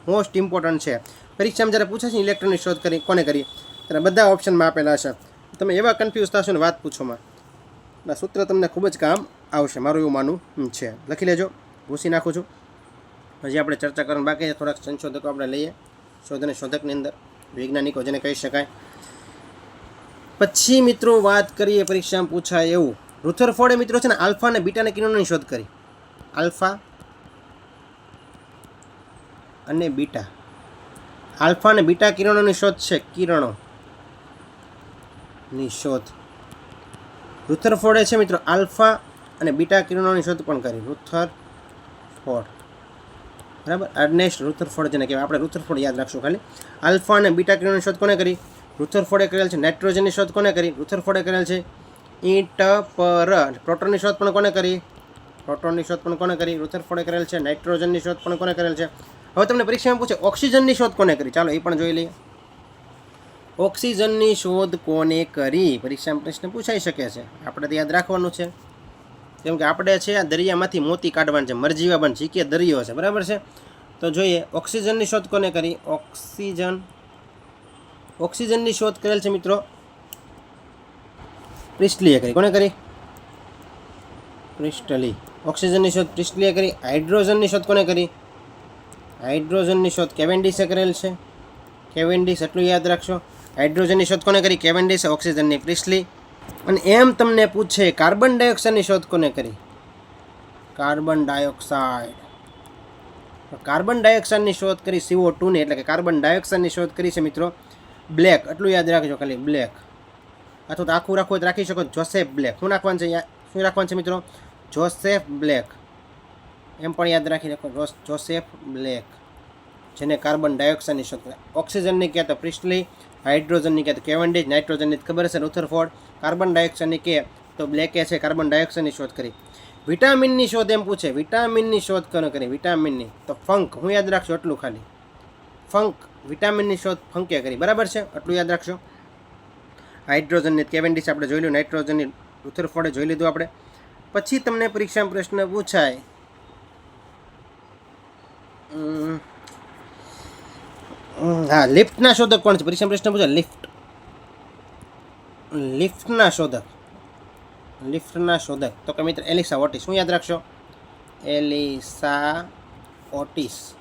મોસ્ટ ઇમ્પોર્ટન્ટ છે. પરીક્ષામાં જ્યારે પૂછે છે ઇલેક્ટ્રોનની શોધ કરી કોને કરી, ત્યારે બધા ઓપ્શનમાં આપેલા છે. તમે એવા કન્ફ્યુઝ થશો ને વાત પૂછોમાં. આ સૂત્ર તમને ખૂબ જ કામ આવશે, મારું એવું માનવું છે. લખી લેજો, ભૂસી નાખું છું. હજી આપણે ચર્ચા કરવાની બાકી છે. થોડાક સંશોધકો આપણે લઈએ શોધ અને શોધકની અંદર, વૈજ્ઞાનિકો જેને કહી શકાય. પછી મિત્રો વાત કરીએ પરીક્ષામાં પૂછાય એવું, રુથરફોર્ડે મિત્રો છે ને આલ્ફા અને બીટાના કિરણોની શોધ કરી. આલ્ફા અને બીટા કિરણોની શોધ છે. કિરણોની શોધ રુથરફોર્ડે છે મિત્રો આલ્ફા અને બીટા કિરણોની શોધ પણ કરી. રુથરફોર્ડ. બરાબર, અર્નેસ્ટ રુથરફોર્ડ જેને કહેવાય. આપણે રુથરફોર્ડ યાદ રાખશું ખાલી. આલ્ફા અને બીટા કિરણોની શોધ કોને કરી? રુથરફોર્ડે કરેલ છે. નાઇટ્રોજનની શોધ કોને કરી? રુથરફોર્ડે કરેલ છે. ઈંટ પર પ્રોટોનની શોધ પણ કોને કરી? રુથરફોર્ડે કરેલ છે. નાઇટ્રોજનની શોધ પણ કોને કરેલ છે? હવે તમને પરીક્ષામાં પૂછે ઓક્સિજનની શોધ કોને કરી, ચાલો એ પણ જોઈ લઈએ. ઓક્સિજનની શોધ કોને કરી? પરીક્ષામાં પ્રશ્ન પૂછાઈ શકે છે, આપણે તો યાદ રાખવાનું છે. કેમ કે આપણે છે આ દરિયામાંથી મોતી કાઢવાનું છે, મરજીવા બન જીકે દરિયો છે, બરાબર છે. તો જોઈએ ઓક્સિજનની શોધ કોને કરી? ઓક્સિજનની શોધ કરેલ છે મિત્રો પ્રિસ્ટલીએ કરી. કોને કરી? પ્રિસ્ટલી. ઓક્સિજનની શોધ પ્રિસ્ટલીએ કરી. હાઇડ્રોજનની શોધ કોને કરી? હાઇડ્રોજનની શોધ કેવેન્ડિશે કરેલ છે. કેવેન્ડિશ, એટલું યાદ રાખશો. હાઇડ્રોજનની શોધ કોને કરી? કેવેન્ડિશ. ઓક્સિજનની પ્રિસ્ટલી. અને એમ તમને પૂછે કાર્બન ડાયોક્સાઇડની શોધ કોને કરી? Carbon dioxide. કાર્બન ડાયોક્સાઇડની શોધ કરી CO2 ની, એટલે કે કાર્બન ડાયોક્સાઇડની શોધ કરી છે મિત્રો બ્લેક. એટલું યાદ રાખજો ખાલી, બ્લેક. અથવા તો આખું રાખવું તો રાખી શકો, જોસેફ બ્લેક. શું રાખવાનું છે? શું રાખવાનું છે મિત્રો? Joseph black. એમ પણ યાદ રાખી રાખો, જોસેફ બ્લેક, જેને કાર્બન ડાયોક્સાઇડની શોધ કરી. ઓક્સિજનની કહે તો પ્રિસ્ટલી, હાઇડ્રોજનની કહે તો કેવેન્ડિશ, નાઇટ્રોજનની ખબર છે રુથરફોર્ડ, કાર્બન ડાયોક્સાઇડની કહે તો બ્લેકે છે કાર્બન ડાયોક્સાઇડની શોધ કરી. વિટામિનની શોધ એમ પૂછે, વિટામિનની શોધ કોને કરી? વિટામિનની તો ફંક. હું યાદ રાખશો એટલું ખાલી, ફંક. વિટામિનની શોધ ફંકે કરી, બરાબર છે, એટલું યાદ રાખશો. હાઇડ્રોજનની કેવેન્ડિશ આપણે જોઈ લીધું, નાઇટ્રોજનની રુથરફોર્ડે જોઈ લીધું આપણે. પછી તમને પરીક્ષામાં પ્રશ્ન પૂછાય, હા, લિફ્ટના શોધક કોણ છે? પરીક્ષામાં પ્રશ્ન પૂછાય લિફ્ટના શોધક. લિફ્ટના શોધક તો કે મિત્ર એલિસા ઓટિસ. શું યાદ રાખશો? એલિસા ઓટિસ,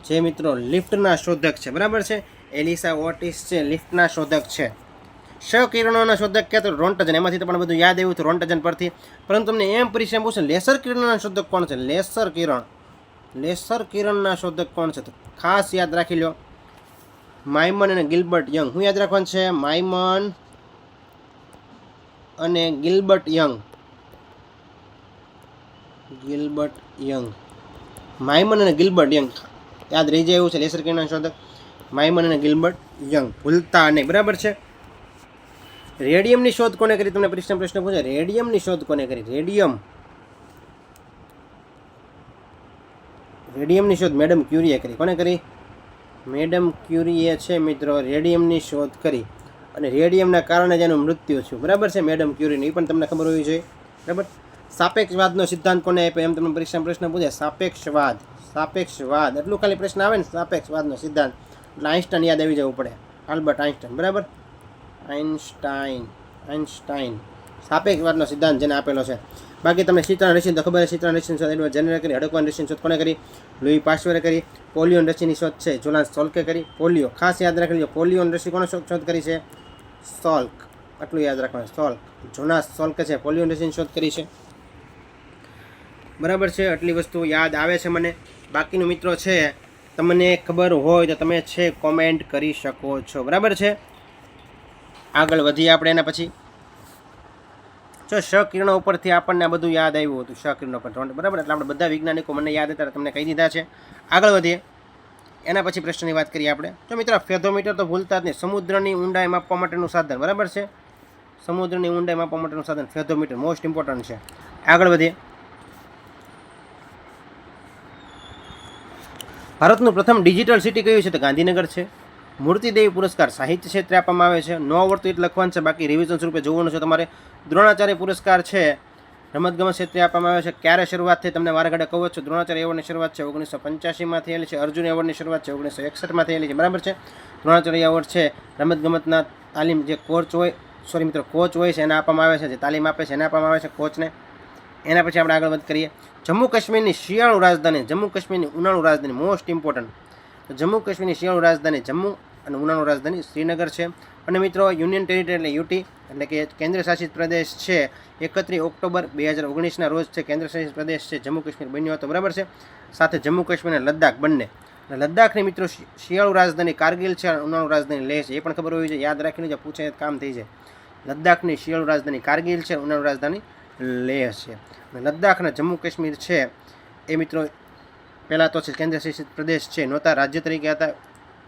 જે મિત્રો લિફ્ટના શોધક છે, બરાબર છે. એલિસા ઓટિસ છે લિફ્ટના શોધક છે. ક્ષ-કિરણોના શોધક કે તો રોન્ટજન. એમાંથી તો પણ બધું યાદ આવ્યું હતું રોન્ટજન પરથી. પરંતુ તમને એમ પરીક્ષા પૂછે લેસર કિરણના શોધક કોણ છે? લેસર કિરણ. લેસર કિરણના શોધક કોણ છે? તો ખાસ યાદ રાખી લો, માઇમન અને ગિલ્બર્ટ યંગ. શું યાદ રાખવાનું છે? માઇમન અને ગિલ્બર્ટ યંગ. ગિલ્બર્ટ યંગ, માઇમન અને ગિલ્બર્ટ યંગ યાદ રહી જાય એવું છે. લેસર કિરણના શોધક માઇમન અને ગિલ્બર્ટ યંગ, ભૂલતા નહીં, બરાબર છે. રેડિયમની શોધ કોને કરી? તમને પરીક્ષામાં પ્રશ્ન પૂછે રેડિયમની શોધ કોને કરી? રેડિયમની શોધ મેડમ ક્યુરીએ કરી. કોને કરી? મેડમ ક્યુરીએ છે મિત્રો રેડિયમની શોધ કરી. અને રેડિયમના કારણે જ એનું મૃત્યુ થયું, બરાબર છે, મેડમ ક્યુરીની. એ પણ તમને ખબર હોવી જોઈએ, બરાબર. સાપેક્ષવાદનો સિદ્ધાંત કોને આપ્યો? એમ તમને પરીક્ષામાં પ્રશ્ન પૂછે. સાપેક્ષવાદ એટલું ખાલી પ્રશ્ન આવે ને, સાપેક્ષવાદનો સિદ્ધાંત એટલે આઇન્સ્ટાઈન યાદ આવી જવું પડે, આલ્બર્ટ આઇન્સ્ટાઈન, બરાબર. આઇન્સ્ટાઈન સાપેક્ષવાદનો સિદ્ધાંત જેને આપેલો છે. બાકી તમને શીતળ રશિની તો ખબર છે, શીતળ રશિની શોધ એડવર્ડ જેનરે કરી. હડકવાન રશિની શોધ કોને કરી? લુઈ પાસ્ચરે કરી. પોલિયોન રશિની શોધ છે જોનાસ સોલ્કે કરી. પોલિયો ખાસ યાદ રાખી લો, પોલિયોન રશિ કોને શોધ કરી છે? સોલ્ક. આટલું યાદ રાખવાનું, સોલ્ક. જોનાસ સોલ્કે છે પોલિયોન રશિની શોધ કરી છે, બરાબર છે. આટલી વસ્તુ યાદ આવે છે મને. બાકીનું મિત્રો છે તમને ખબર હોય તો તમે છે કોમેન્ટ કરી શકો છો, બરાબર છે. આગળ વધીએ આપણે એના પછી. જો ક્ષ-કિરણો ઉપરથી આપણને આ બધું યાદ આવ્યું હતું, ક્ષ-કિરણો પર, બરાબર. એટલે આપણે બધા વૈજ્ઞાનિકો મને યાદ હતા, તમને કહી દીધા છે. આગળ વધીએ એના પછી પ્રશ્નની વાત કરીએ આપણે. જો મિત્રો ફેથોમીટર તો ભૂલતા જ નહીં, સમુદ્રની ઊંડાઈ માપવા માટેનું સાધન, બરાબર છે. સમુદ્રની ઊંડાઈ માપવા માટેનું સાધન ફેથોમીટર, મોસ્ટ ઇમ્પોર્ટન્ટ છે. આગળ વધીએ. ભારતનું પ્રથમ ડિજિટલ સિટી કયું છે? તો ગાંધીનગર છે. મૂર્તિદેવી પુરસ્કાર સાહિત્ય ક્ષેત્રે આપવામાં આવે છે. નો આવડતું એટલે લખવાનું છે, બાકી રિવિઝન સ્વરૂપે જોવાનું છે તમારે. દ્રોણાચાર્ય પુરસ્કાર છે રમતગમત ક્ષેત્રે આપવામાં આવે છે. ક્યારે શરૂઆત થઈ? તમને વારઘડે કહું છું. દ્રોણાચાર્ય એવોર્ડની શરૂઆત છે 1985માં થયેલી છે. અર્જુન એવોર્ડની શરૂઆત છે 1961માં થયેલી છે, બરાબર છે. દ્રોણાચાર્ય એવોર્ડ છે રમતગમતના તાલીમ જે કોચ હોય, સોરી મિત્રો, કોચ હોય છે એને આપવામાં આવે છે, જે તાલીમ આપે છે એને આપવામાં આવે છે, કોચને. એના પછી આપણે આગળ વાત કરીએ. જમ્મુ કાશ્મીરની શિયાળુ રાજધાની, જમ્મુ કાશ્મીરની ઉનાળુ રાજધાની, મોસ્ટ ઇમ્પોર્ટન્ટ. તો જમ્મુ કાશ્મીરની શિયાળુ રાજધાની જમ્મુ અને ઉનાળુ રાજધાની શ્રીનગર છે. અને મિત્રો યુનિયન ટેરિટરી એટલે યુટી એટલે કે કેન્દ્ર શાસિત પ્રદેશ છે 31 ઓક્ટોબર 2019ના રોજ છે કેન્દ્ર શાસિત પ્રદેશ છે જમ્મુ કાશ્મીર બન્યો હતો, બરાબર છે. સાથે જમ્મુ કાશ્મીર અને લદ્દાખ બંને. લદ્દાખની મિત્રો શિયાળુ રાજધાની કારગિલ છે અને ઉનાળુ રાજધાની લેહ છે. એ પણ ખબર હોવી જોઈએ, યાદ રાખીને જો પૂછે કામ થઈ જાય. લદ્દાખની શિયાળુ રાજધાની કારગિલ છે, ઉનાળુ રાજધાની લેહ છે. અને લદ્દાખ અને જમ્મુ કાશ્મીર છે એ મિત્રો પહેલાં તો છે કેન્દ્ર શાસિત પ્રદેશ છે, નહોતા રાજ્ય તરીકે હતા,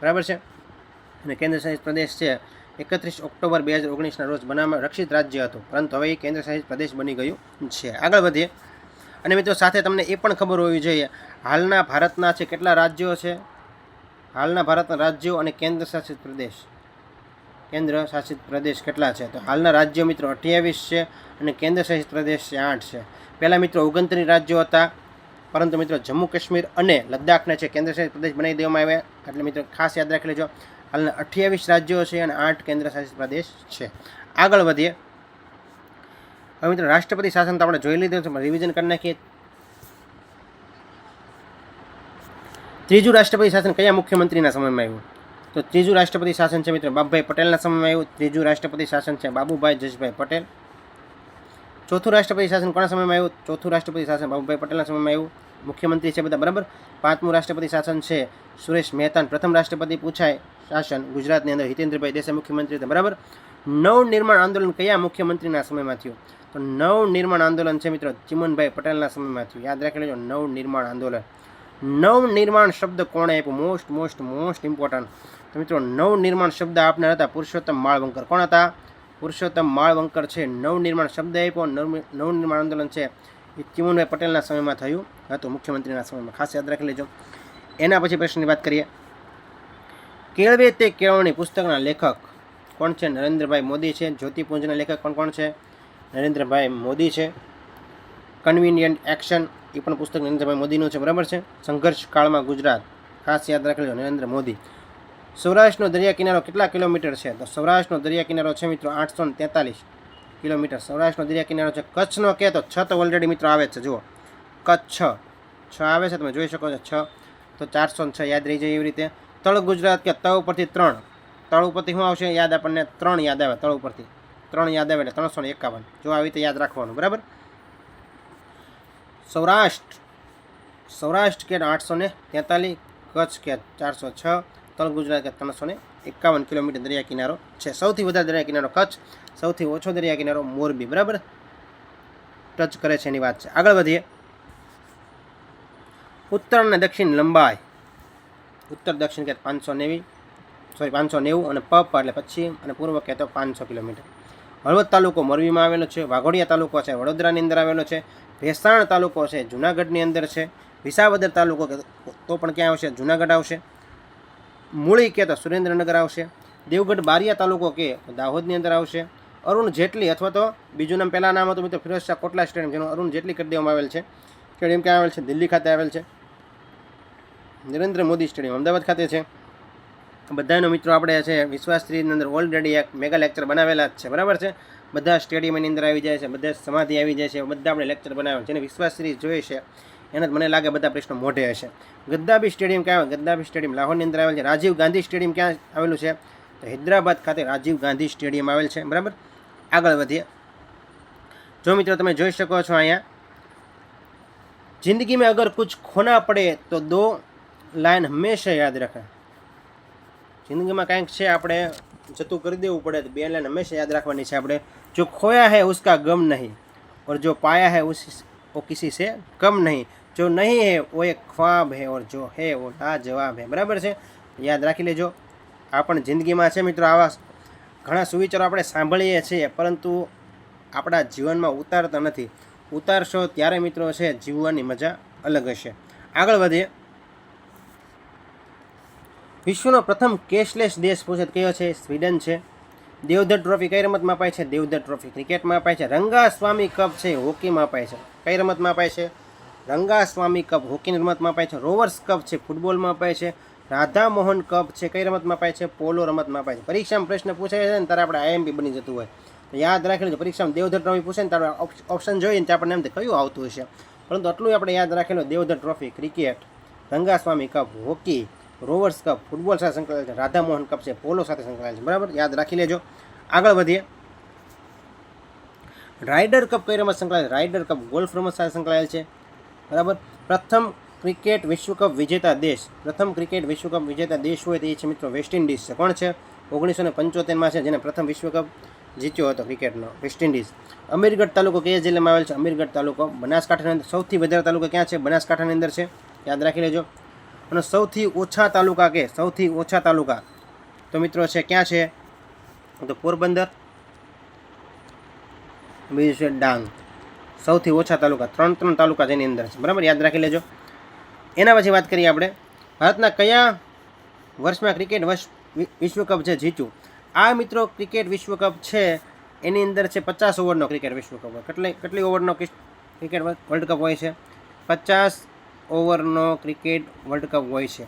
બરાબર છે. અને કેન્દ્ર શાસિત પ્રદેશ છે 31 ઓક્ટોબર 2019ના રોજ બનાવવામાં રક્ષિત રાજ્ય હતું, પરંતુ હવે એ કેન્દ્ર શાસિત પ્રદેશ બની ગયું છે. આગળ વધીએ. અને મિત્રો સાથે તમને એ પણ ખબર હોવી જોઈએ, હાલના ભારતના છે કેટલા રાજ્યો છે? હાલના ભારતના રાજ્યો અને કેન્દ્ર શાસિત પ્રદેશ કેન્દ્ર શાસિત પ્રદેશ કેટલા છે? તો હાલના રાજ્યો મિત્રો 28 છે અને કેન્દ્ર શાસિત પ્રદેશ છે 8 છે. પહેલાં મિત્રો 29 રાજ્યો હતા, પરંતુ મિત્રો જમ્મુ કાશ્મીર અને લદ્દાખને છે કેન્દ્ર શાસિત પ્રદેશ બનાવી દેવામાં આવ્યા. એટલે મિત્રો ખાસ યાદ રાખી લેજો, હાલના 28 રાજ્યો છે અને 8 કેન્દ્ર શાસિત પ્રદેશ છે. આગળ વધીએ. હવે મિત્રો રાષ્ટ્રપતિ શાસન તો આપણે જોઈ લીધું છે, રિવિઝન કરી નાખીએ. ત્રીજું રાષ્ટ્રપતિ શાસન કયા મુખ્યમંત્રીના સમયમાં આવ્યું? તો ત્રીજું રાષ્ટ્રપતિ શાસન છે મિત્રો બાબુભાઈ પટેલના સમયમાં આવ્યું. ત્રીજું રાષ્ટ્રપતિ શાસન છે બાબુભાઈ જશભાઈ પટેલ. ચોથું રાષ્ટ્રપતિ શાસન કોના સમયમાં આવ્યું? ચોથું રાષ્ટ્રપતિ શાસન બાબુભાઈ પટેલના સમયમાં આવ્યું. મુખ્યમંત્રી છે બધા બરાબર. પાંચમું રાષ્ટ્રપતિ શાસન છે સુરેશ મહેતા. પ્રથમ રાષ્ટ્રપતિ પૂછાય શાસન ગુજરાતની અંદર હિતેન્દ્રભાઈ દેસાઈ મુખ્યમંત્રી હતા બરાબર. નવનિર્માણ આંદોલન કયા મુખ્યમંત્રીના સમયમાં થયું? તો નવનિર્માણ આંદોલન છે મિત્રો ચિમનભાઈ પટેલના સમયમાં થયું. યાદ રાખી લેજો, નવનિર્માણ આંદોલન. નવનિર્માણ શબ્દ કોણે આપ્યો? Most important. તો મિત્રો નવનિર્માણ શબ્દ આપનાર હતા પુરુષોત્તમ માળવંકર. કોણ હતા? પુરુષોત્તમ માળવંકર છે નવનિર્માણ શબ્દ આપ્યો. નવનિર્માણ આંદોલન છે એ ચિમનભાઈ પટેલના સમયમાં થયું હતું, મુખ્યમંત્રીના સમયમાં. ખાસ યાદ રાખી લેજો. એના પછી પ્રશ્નની વાત કરીએ. કેળવે તે કેળવણી પુસ્તકના લેખક કોણ છે? નરેન્દ્રભાઈ મોદી છે. જ્યોતિપુંજના લેખક કોણ છે? નરેન્દ્રભાઈ મોદી છે. કન્વિનિયન્ટ એક્શન એ પણ પુસ્તક નરેન્દ્રભાઈ મોદીનું છે બરાબર છે. સંઘર્ષ કાળમાં ગુજરાત, ખાસ યાદ રાખી લેજો, નરેન્દ્ર મોદી. સૌરાષ્ટ્રનો દરિયા કિનારો કેટલા કિલોમીટર છે? તો સૌરાષ્ટ્રનો દરિયા કિનારો છે મિત્રો 843 કિલોમીટર સૌરાષ્ટ્રનો દરિયા કિનારો છે. કચ્છનો કે તો 6 તો ઓલરેડી મિત્રો આવે છે, જુઓ કચ્છ 6 આવે છે, તમે જોઈ શકો છો 6, તો 406 યાદ રહી જાય એવી રીતે. તળ ગુજરાત કે ત ઉપરથી 3, તળ ઉપરથી શું આવશે? યાદ આપણને 3 યાદ આવે, તળ ઉપરથી 3 યાદ આવે એટલે 351. જો આવી રીતે યાદ રાખવાનું બરાબર. સૌરાષ્ટ્ર કે 843, કચ્છ કે 406, તળ ગુજરાત કે 351 કિલોમીટર દરિયા કિનારો છે. સૌથી વધારે દરિયા કિનારો કચ્છ, સૌથી ઓછો દરિયા કિનારો મોરબી બરાબર ટચ કરે છે એની વાત છે. આગળ વધીએ. ઉત્તર અને દક્ષિણ લંબાઈ. ઉત્તર દક્ષિણ કે 590 અને પપ એટલે પશ્ચિમ અને પૂર્વ કે તો 500 કિલોમીટર. હળવદ તાલુકો મોરબીમાં આવેલો છે. વાઘોડિયા તાલુકો છે વડોદરાની અંદર આવેલો છે. ભેસાણ તાલુકો છે જુનાગઢની અંદર છે. વિસાવદર તાલુકો કે તો પણ ક્યાં આવશે? જુનાગઢ આવશે. મૂળી કે તો સુરેન્દ્રનગર આવશે. દેવગઢ બારિયા તાલુકો કે દાહોદની અંદર આવશે. અરુણ જેટલી અથવા તો બીજું નામ પહેલાં નામ હતું મિત્રો ફિરોઝ શાહ કોટલા સ્ટેડિયમ, જેનું અરુણ જેટલી કરી દેવામાં આવેલ છે. સ્ટેડિયમ ક્યાં આવેલ છે? દિલ્હી ખાતે આવેલ છે. નરેન્દ્ર મોદી સ્ટેડિયમ અમદાવાદ ખાતે છે. બધાનો મિત્રો આપણે છે વિશ્વાસશ્રીની અંદર ઓલરેડી એક મેગા લેક્ચર બનાવેલા જ છે બરાબર છે. બધા સ્ટેડિયમની અંદર આવી જાય છે, બધા સમાધિ આવી જાય છે, બધા આપણે લેક્ચર બનાવેલા છે. જેને વિશ્વાસશ્રી જોઈએ છે એને મને લાગે બધા પ્રશ્નો મોઢે હશે. ગદ્દાબી સ્ટેડિયમ ક્યાં આવે? ગદ્દાબી સ્ટેડિયમ લાહોરની અંદર આવેલ છે. રાજીવ ગાંધી સ્ટેડિયમ ક્યાં આવેલું છે? તો હૈદરાબાદ ખાતે રાજીવ ગાંધી સ્ટેડિયમ આવેલ છે બરાબર. આગળ વધીએ. જો મિત્રો તમે જોઈ શકો છો અહીંયા, જિંદગી में अगर कुछ खोना पड़े तो 2 लाइन हमेशा याद रखें. જિંદગીમાં કંઈક છે આપણે જતું કરી દેવું પડે તો 2 લાઈન હંમેશા યાદ રાખવાની છે આપણે. જો ખોયા है उसका गम नहीं और जो पाया है वो किसी से कम नहीं. जो नहीं है वो एक ख्वाब है और जो है वो लाजवाब है. બરાબર છે, યાદ રાખી લેજો. આ પણ જિંદગીમાં છે મિત્રો આવા ઘણા સુવિચારો આપણે સાંભળીએ છીએ પરંતુ આપણા જીવનમાં ઉતારતા નથી. ઉતારશો ત્યારે મિત્રો છે જીવવાની મજા અલગ હશે. આગળ વધીએ. વિશ્વનો પ્રથમ કેશલેસ દેશ પૂછે કયો છે? સ્વીડન છે. દેવધર ટ્રોફી કઈ રમતમાં અપાય છે? દેવધર ટ્રોફી ક્રિકેટમાં અપાય છે. રંગાસ્વામી કપ છે હોકીમાં અપાય છે. કઈ રમતમાં અપાય છે? રંગાસ્વામી કપ હોકીની રમતમાં અપાય છે. રોવર્સ કપ છે ફૂટબોલમાં અપાય છે. રાધા મોહન કપ છે કઈ રમતમાં અપાય છે? પોલો રમતમાં અપાય છે. પરીક્ષામાં પ્રશ્ન પૂછાય છે ને ત્યારે આપણે આઈએમપી બની જતું હોય તો યાદ રાખી લેજો. પરીક્ષામાં દેવધર ટ્રોફી પૂછે ને ત્યારે ઓપ્શન જોઈએ ને આપણને એમ કયું આવતું હશે, પરંતુ આટલું આપણે યાદ રાખેલો. Deodhar Trophy cricket, Rangaswami Cup hockey, Rovers Cup football સાથે સંકળાયેલ છે. રાધા મોહન કપ છે પોલો સાથે સંકળાયેલ છે બરાબર, યાદ રાખી લેજો. આગળ વધીએ. રાઇડર કપ કઈ રમત સંકળાયેલ? રાઇડર કપ ગોલ્ફ રમત સાથે સંકળાયેલ છે બરાબર. પ્રથમ ક્રિકેટ વિશ્વકપ વિજેતા દેશ, પ્રથમ ક્રિકેટ વિશ્વકપ વિજેતા દેશ હોય તો એ છે મિત્રો વેસ્ટ ઇન્ડિઝ છે. કોણ છે? 1975માં છે જેને પ્રથમ વિશ્વકપ જીત્યો હતો ક્રિકેટનો, વેસ્ટ ઇન્ડિઝ. અમીરગઢ તાલુકો કયા જિલ્લામાં આવેલ છે? અમીરગઢ તાલુકો બનાસકાંઠાની અંદર. સૌથી વધારે તાલુકા ક્યાં છે? બનાસકાંઠાની અંદર છે, યાદ રાખી લેજો. અને સૌથી ઓછા તાલુકા કે સૌથી ઓછા તાલુકા તો મિત્રો છે ક્યાં છે? તો પોરબંદર, બીજું છે ડાંગ. સૌથી ઓછા તાલુકા 3 તાલુકા જેની અંદર છે બરાબર, યાદ રાખી લેજો. એના પછી વાત કરીએ આપણે ભારતના કયા વર્ષમાં ક્રિકેટ વિશ્વકપ છે જીત્યું? આ મિત્રો ક્રિકેટ વિશ્વકપ છે એની અંદર છે 50 ઓવરનો ક્રિકેટ વિશ્વકપ હોય. કેટલી ઓવરનો ક્રિકેટ વર્લ્ડ કપ હોય છે? 50 ઓવરનો ક્રિકેટ વર્લ્ડ કપ હોય છે.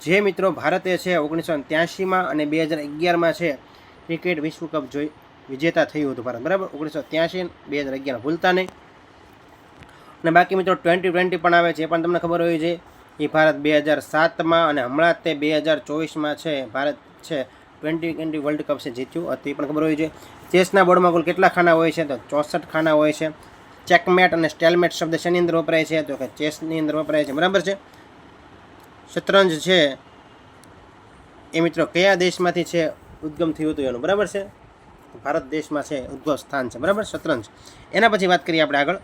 જે મિત્રો ભારતે છે 1983માં અને 2011માં છે ક્રિકેટ વિશ્વકપ વિજેતા થયું હતું ભારત, બરાબર. 1983 2011 ભૂલતા નહીં. અને બાકી મિત્રો 2020 પણ આવે છે, એ પણ તમને ખબર હોવી જોઈએ. એ ભારત 2007માં અને હમણાં તે 2024માં છે ભારત છે 2020 વર્લ્ડ કપ છે જીત્યું હતું, એ પણ ખબર હોવી જોઈએ. ચેસના બોર્ડમાં કુલ કેટલા ખાના હોય છે? તો 64 ખાના હોય છે. ચેકમેટ અને સ્ટેલમેટ શબ્દ શેની અંદર વપરાય છે? તો કે ચેસની અંદર વપરાય છે, બરાબર છે. શતરંજ છે એ મિત્રો કયા દેશમાંથી છે ઉદ્ગમ થયું હતું એનું, બરાબર છે? ભારત દેશમાં છે ઉદ્ભવ સ્થાન છે, બરાબર, શતરંજ. એના પછી વાત કરીએ આપણે આગળ.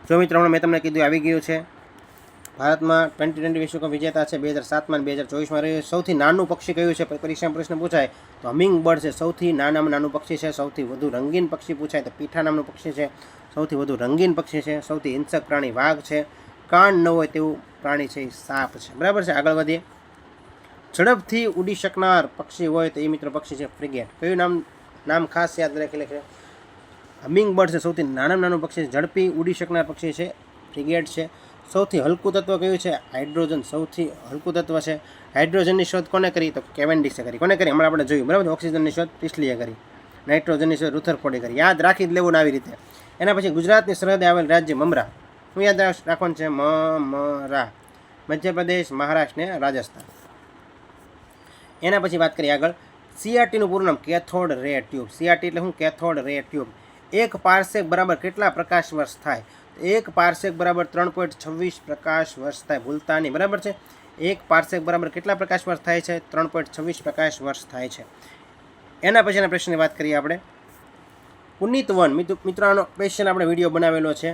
જો મિત્રો મેં તમને કીધું આવી ગયું છે ભારતમાં 2020 વિશ્વકપ વિજેતા છે 2007માં અને 2024માં રહ્યું. સૌથી નાનું પક્ષી કયું છે? પરીક્ષામાં પ્રશ્ન પૂછાય તો હમિંગ બર્ડ છે સૌથી નાનામાં નાનું પક્ષી છે. સૌથી વધુ રંગીન પક્ષી પૂછાય તો પીઠા નામનું પક્ષી છે, સૌથી વધુ રંગીન પક્ષી છે. સૌથી હિંસક પ્રાણી વાઘ છે. કાન ન હોય તેવું પ્રાણી છે એ સાપ છે, બરાબર છે. આગળ વધીએ. ઝડપથી ઉડી શકનાર પક્ષી હોય તો એ મિત્રો પક્ષી છે ફ્રિગેટ. કયું નામ ખાસ યાદ રાખી લે છે? હમિંગ બર્ડ છે સૌથી નાનામાં નાનું પક્ષી છે, ઝડપી ઉડી શકનાર પક્ષી છે ફ્રિગેટ છે. સૌથી હલકું તત્વ કયું છે? હાઇડ્રોજન સૌથી હલકું તત્વ છે. હાઇડ્રોજનની શોધ કોને કરી? તો કેવેન્ડિશે કરી. કોને કરી? હમણાં આપણે જોયું, બરાબર. ઓક્સિજનની શોધ પ્રિસ્લીએ કરી. નાઇટ્રોજનની શોધ રુથરફોર્ડે કરી. યાદ રાખી જ લેવું આવી રીતે. એના પછી ગુજરાતની સરહદે આવેલ રાજ્ય મમરા. શું યાદ રાખવાનું છે? મમરા. મધ્યપ્રદેશ, મહારાષ્ટ્ર ને રાજસ્થાન. એના પછી વાત કરીએ આગળ. CRTનું પૂરું નામ કેથોડ રે ટ્યુબ. CRT એટલે શું? કેથોડ રે ટ્યુબ. 1 પાર્સેક બરાબર કેટલા પ્રકાશ વર્ષ થાય? 1 પાર્સેક બરાબર 3.26 પ્રકાશ વર્ષ થાય. ભૂલતા નહીં, બરાબર છે. 1 પાર્સેક બરાબર કેટલા પ્રકાશ વર્ષ થાય છે? 3.26 પ્રકાશ વર્ષ થાય છે. એના પછીના પ્રશ્નની વાત કરીએ આપણે. પુનિત વન. મિત્રો આનો સ્પેશિયલ આપણે વિડીયો બનાવેલો છે,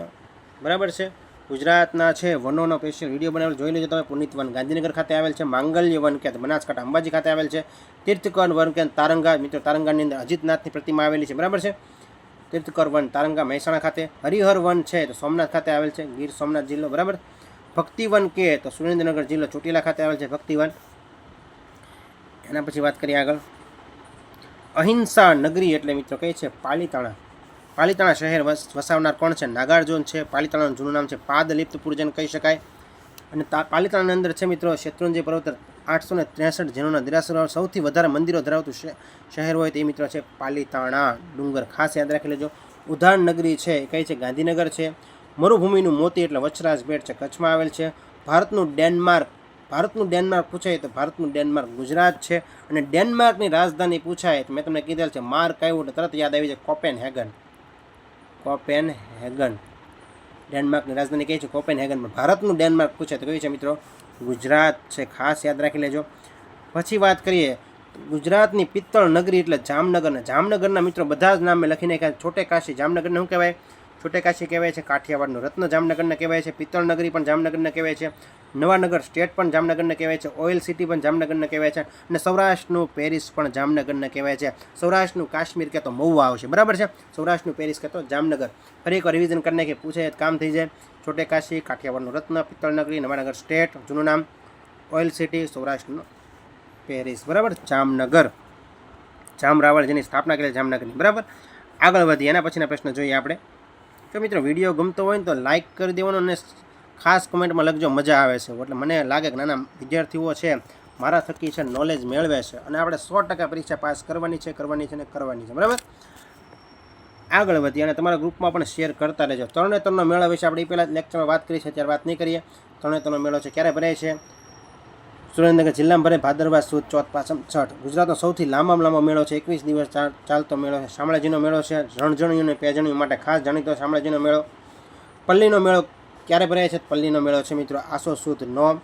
બરાબર છે. ગુજરાતના છે વનોનો સ્પેશિયલ વિડીયો બનાવેલો, જોઈ લેજો તમે. પુનિત વન ગાંધીનગર ખાતે આવેલ છે. માંગલ્ય વન કે બનાસકાંઠા અંબાજી ખાતે આવેલ છે. તીર્થકર વન કે તારંગા, મિત્રો તારંગાની અંદર અજીતનાથની પ્રતિમા આવેલી છે, બરાબર છે. તીર્થકર વન તારંગા મહેસાણા ખાતે. હરિહર વન છે તો સોમનાથ ખાતે આવેલ છે, ગીર સોમનાથ જિલ્લો, બરાબર. ભક્તિવન કે તો સુરેન્દ્રનગર જિલ્લો ચોટીલા ખાતે આવેલ છે ભક્તિવન. એના પછી વાત કરીએ આગળ. અહિંસા નગરી એટલે મિત્રો કઈ છે? પાલીતાણા. પાલીતાણા શહેર વસાવનાર કોણ છે? નાગાર્જુન છે. પાલીતાણાનું જૂનું નામ છે પાદલિપ્ત પૂજન કહી શકાય. અને પાલીતાણાની અંદર છે મિત્રો શેત્રુંજય પર્વત 863 જેનોના દેરાસર. સૌથી વધારે મંદિરો ધરાવતું શહેર હોય તે મિત્રો છે પાલીતાણા ડુંગર. ખાસ યાદ રાખી લેજો. ઉધાન નગરી છે એ કઈ છે? ગાંધીનગર છે. મરુભૂમિનું મોતી એટલે વચરાજ બેટ છે, કચ્છમાં આવેલ છે. ભારતનું ડેનમાર્ક પૂછાય તો ભારતનું ડેનમાર્ક ગુજરાત છે. અને ડેનમાર્કની રાજધાની પૂછાય તો મેં તમને કીધેલ છે માર્ક આવ્યું એટલે તરત યાદ આવી જાય કોપેનહેગન. ડેનમાર્કની રાજધાની કઈ છે? કોપેનહેગન. ભારતનું ડેનમાર્ક પૂછાય તો કયું છે મિત્રો? ગુજરાત છે. ખાસ યાદ રાખી લેજો. પછી વાત કરીએ ગુજરાતની પિત્તળ નગરી એટલે જામનગરના મિત્રો બધા જ નામ મેં લખી નાખ્યા. છોટે કાશી જામનગરને શું કહેવાય? છોટે કાશી કહેવાય છે. કાઠિયાવાડનું રત્ન જામનગરને કહેવાય છે. પિત્તળ નગરી પણ જામનગરને કહેવાય છે. નવાનગર સ્ટેટ પણ જામનગરને કહેવાય છે. ઓઇલ સિટી પણ જામનગરને કહેવાય છે. અને સૌરાષ્ટ્રનું પેરિસ પણ જામનગરને કહેવાય છે. સૌરાષ્ટ્રનું કાશ્મીર કહેતો મહુવા આવશે, બરાબર છે. સૌરાષ્ટ્રનું પેરિસ કહેતો જામનગર. ફરી એકવાર રિવિઝન કરી નાખીએ, પૂછે કામ થઈ જાય. છોટે કાશી, કાઠિયાવાડનું રત્ન, પિત્તળ નગરી, નવાનગર સ્ટેટ જૂનું નામ, ઓઇલ સિટી, સૌરાષ્ટ્રનું પેરિસ, બરાબર. જામનગર, જામરાવળ જેની સ્થાપના કરેલી જામનગરની, બરાબર. આગળ વધીએ. એના પછીના પ્રશ્ન જોઈએ આપણે. તો મિત્રો વિડીયો ગમતો હોય ને તો લાઇક કરી દેવાનો અને ખાસ કમેન્ટમાં લખજો, મજા આવે છે. એટલે મને લાગે કે નાના વિદ્યાર્થીઓ છે મારા થકી છે નોલેજ મેળવે છે અને આપણે 100% પરીક્ષા પાસ કરવાની છે, બરાબર. આગળ વધીએ અને તમારા ગ્રુપમાં પણ શેર કરતા રહેજો. તરણેતરનો મેળો વિશે આપણે પહેલાં લેક્ચરમાં વાત કરી છે, અત્યારે વાત નહીં કરીએ. તરણેતરનો મેળો છે ક્યારે ભરાય છે? સુરેન્દ્રનગર જિલ્લામાં ભરાય ભાદરવા સુદ ચોથ પાછમ છઠ. ગુજરાતનો સૌથી લાંબામાં લાંબો મેળો છે, 21 દિવસ ચાલતો મેળો છે. શામળાજીનો મેળો છે રણજણીયું અને પેજણીયું માટે ખાસ જાણીતો શામળાજીનો મેળો. પલ્લીનો મેળો ક્યારે ભરાય છે? પલ્લીનો મેળો છે મિત્રો આસો સુદ 9.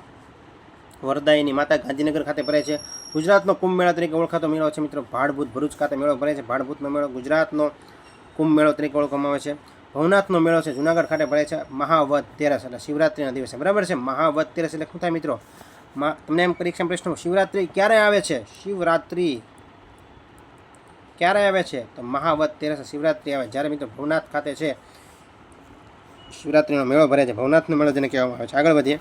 વરદાયીની માતા ગાંધીનગર ખાતે ભરાય છે. ગુજરાતનો કુંભ મેળા તરીકે ઓળખાતો મેળો છે મિત્રો ભાડભૂત ભરૂચ ખાતે મેળો ભરાય છે. ભાડભૂતનો મેળો ગુજરાતનો કુંભ મેળો તરીકે ઓળખવામાં આવે છે. ભવનાથનો મેળો છે જુનાગઢ ખાતે ભરાય છે મહાવદ તેરસ એટલે શિવરાત્રિના દિવસે, બરાબર છે. મહાવદ તેરસ એટલે શું થાય મિત્રો? તમને એમ પરીક્ષા પ્રશ્ન શિવરાત્રિ ક્યારે આવે છે? શિવરાત્રિ ક્યારે આવે છે? તો મહાવદ તેરસ શિવરાત્રિ આવે જ્યારે મિત્રો ભવનાથ ખાતે છે શિવરાત્રિનો મેળો ભરાય છે. ભવનાથનો મેળો જેને કહેવામાં આવે છે. આગળ વધીએ.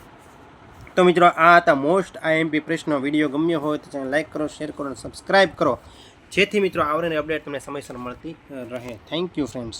તો મિત્રો આ હતા મોસ્ટ આઈએમપી પ્રશ્નો. વિડીયો ગમ્યો હોય તો ચેનલ લાઇક કરો, શેર કરો અને સબસ્ક્રાઈબ કરો, જેથી મિત્રો આવનારી અપડેટ તમને સમયસર મળતી રહે. Thank you friends.